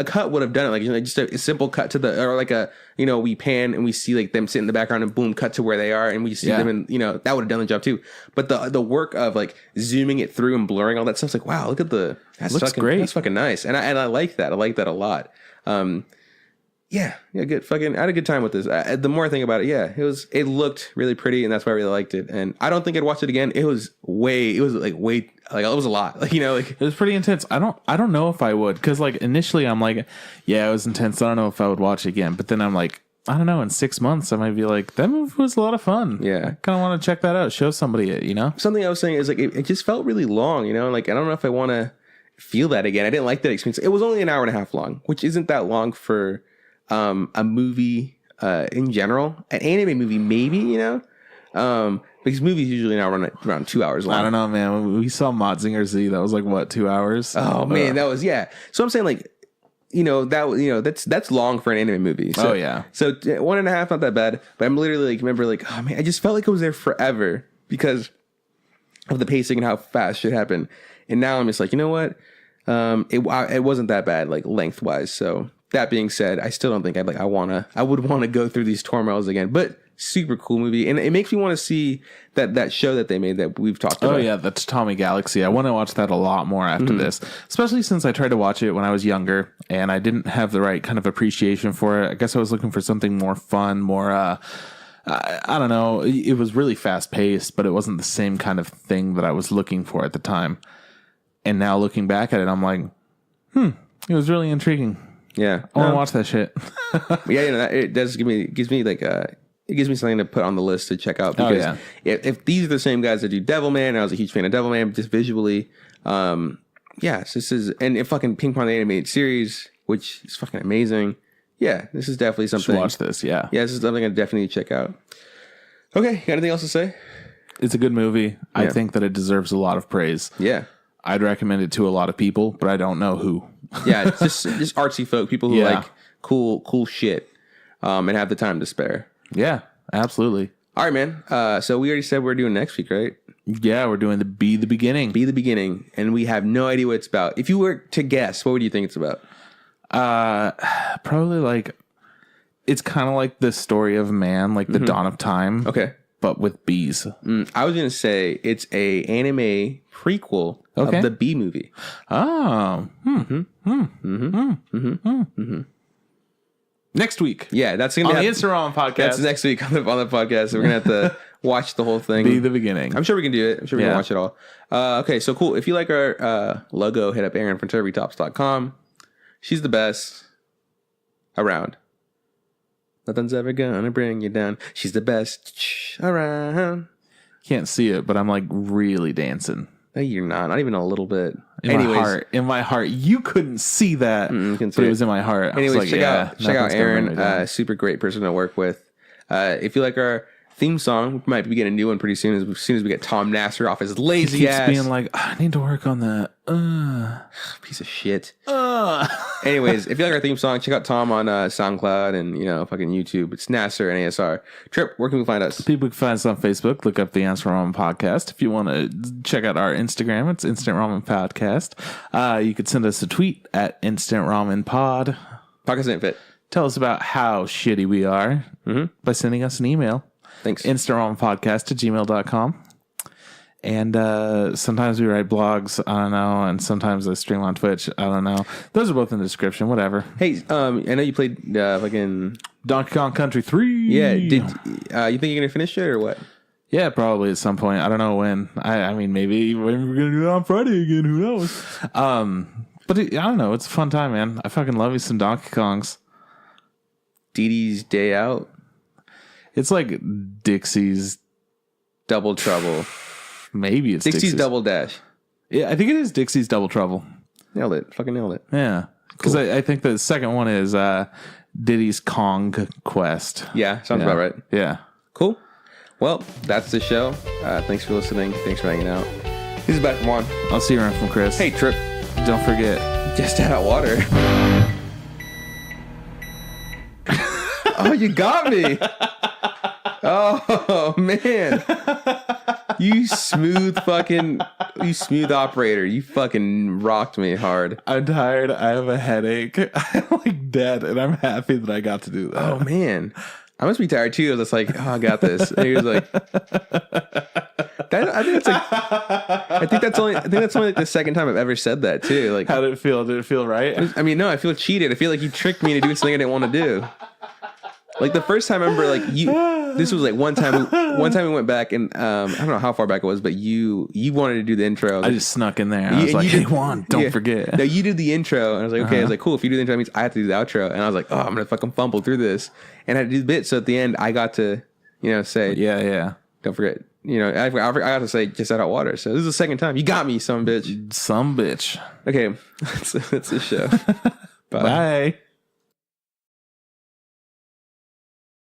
cut would have done it. Like, you know, just a simple cut to the, or like a, you know, we pan and we see like them sit in the background and boom, cut to where they are and we see them, and you know, that would have done the job too. But the work of like zooming it through and blurring all that stuff, it's like, wow, look at looks great. That's fucking nice, and I like that. I like that a lot. Yeah, good. Fucking, I had a good time with this. The more I think about it, it looked really pretty, and that's why I really liked it. And I don't think I'd watch it again. It was way, like it was a lot. Like, you know, like it was pretty intense. I don't know if I would, because like initially I'm like, yeah, it was intense. I don't know if I would watch it again. But then I'm like, I don't know. In 6 months, I might be like, that movie was a lot of fun. Yeah, I kind of want to check that out. Show somebody it. You know, something I was saying is like it just felt really long. You know, like I don't know if I want to feel that again. I didn't like that experience. It was only an hour and a half long, which isn't that long for a movie in general. An anime movie, maybe, you know, because movies usually now run around 2 hours long. I don't know, man. When we saw Mazinger Z, that was like what, 2 hours? Oh man, that was So I'm saying, like, you know, that's long for an anime movie. So, so 1.5, not that bad. But I'm literally like, remember, like, oh man, I just felt like it was there forever because of the pacing and how fast shit happened. And now I'm just like, you know what? It wasn't that bad, like lengthwise. So that being said, I still don't think I would want to go through these turmoils again. But super cool movie, and it makes me want to see that show that they made that we've talked about. Oh yeah, the Tatami Galaxy. I want to watch that a lot more after this, especially since I tried to watch it when I was younger and I didn't have the right kind of appreciation for it. I guess I was looking for something more fun, more I don't know. It was really fast paced, but it wasn't the same kind of thing that I was looking for at the time. And now looking back at it, I'm like, it was really intriguing. Yeah, I want to watch that shit. Yeah, you know, it does gives me like it gives me something to put on the list to check out, because if these are the same guys that do Devilman, and I was a huge fan of Devilman just visually, yes, this is, and if fucking Ping Pong the animated series, which is fucking amazing. Yeah, this is definitely something. Should watch this. Yeah, this is something I definitely need to check out. Okay, got anything else to say? It's a good movie. I think that it deserves a lot of praise. Yeah. I'd recommend it to a lot of people, but I don't know who. Yeah, just artsy folk, people who like cool shit, and have the time to spare. Yeah, absolutely. All right, man. So we already said we're doing next week, right? Yeah, we're doing Be the Beginning. Be the Beginning, and we have no idea what it's about. If you were to guess, what would you think it's about? Probably like it's kind of like the story of man, like the dawn of time. Okay. But with bees. I was gonna say it's a anime prequel of the Bee movie. Oh. Next week. Yeah, that's gonna be on the Instagram podcast. That's next week on the podcast. So we're gonna have to watch the whole thing. Be the beginning. I'm sure we can do it. I'm sure we can watch it all. Okay, so cool. If you like our logo, hit up Erin from TurbyTops.com. She's the best around. Nothing's ever gonna bring you down. She's the best around. Can't see it, but I'm like really dancing. No, you're not even a little bit. In my heart, you couldn't see that, but it was in my heart. Anyways, check out Erin. Super great person to work with. If you like our theme song, we might be getting a new one pretty soon. As soon as we get Tom Nasser off his lazy ass. Being like, I need to work on that. Piece of shit. Anyways, if you like our theme song, check out Tom on SoundCloud and fucking YouTube. It's Nasser and ASR. Trip, where can we find us? People can find us on Facebook. Look up the Instant Ramen Podcast. If you want to check out our Instagram, it's Instant Ramen Podcast. You could send us a tweet at Instant Ramen Pod. Podcast ain't fit. Tell us about how shitty we are by sending us an email. Thanks. InstantRamenPodcast@gmail.com. And sometimes we write blogs, I don't know, and sometimes I stream on Twitch, I don't know. Those are both in the description, whatever. Hey, I know you played fucking Donkey Kong Country 3. Yeah, you think you're gonna finish it or what? Yeah, probably at some point. I don't know when. I mean, maybe when we're gonna do it on Friday again. Who knows? But I don't know. It's a fun time, man. I fucking love you some Donkey Kongs. Dee Dee's Day Out. It's like Dixie's Double Trouble. Maybe it's Dixie's Double Dash. Yeah, I think it is Dixie's Double Trouble. Nailed it. Fucking nailed it. Yeah. Because cool. I think the second one is Diddy's Kong Quest. Yeah, sounds about right. Yeah. Cool. Well, that's the show. Thanks for listening. Thanks for hanging out. This is back from Juan. I'll see you around from Chris. Hey, Trip. Don't forget. Just out of water. Oh, you got me. Oh, man. You smooth operator. You fucking rocked me hard. I'm tired. I have a headache. I'm like dead, and I'm happy that I got to do that. Oh, man. I must be tired too. I was like, oh, I got this. And he was like, I think that's only like the second time I've ever said that too. Like, how did it feel? Did it feel right? I mean, no, I feel cheated. I feel like you tricked me to do something I didn't want to do. Like the first time I remember, like this was like one time we went back and I don't know how far back it was, but you wanted to do the intro. I just snuck in there. I was like, hey Juan, don't forget. No, you did the intro, and I was like, okay. I was like, cool. If you do the intro, that means I have to do the outro. And I was like, oh, I'm gonna fucking fumble through this, and I had to do the bit. So at the end, I got to, say, yeah, don't forget. I got to say just out of water. So this is the second time. You got me, some bitch. Some bitch. Okay, that's the show. Bye.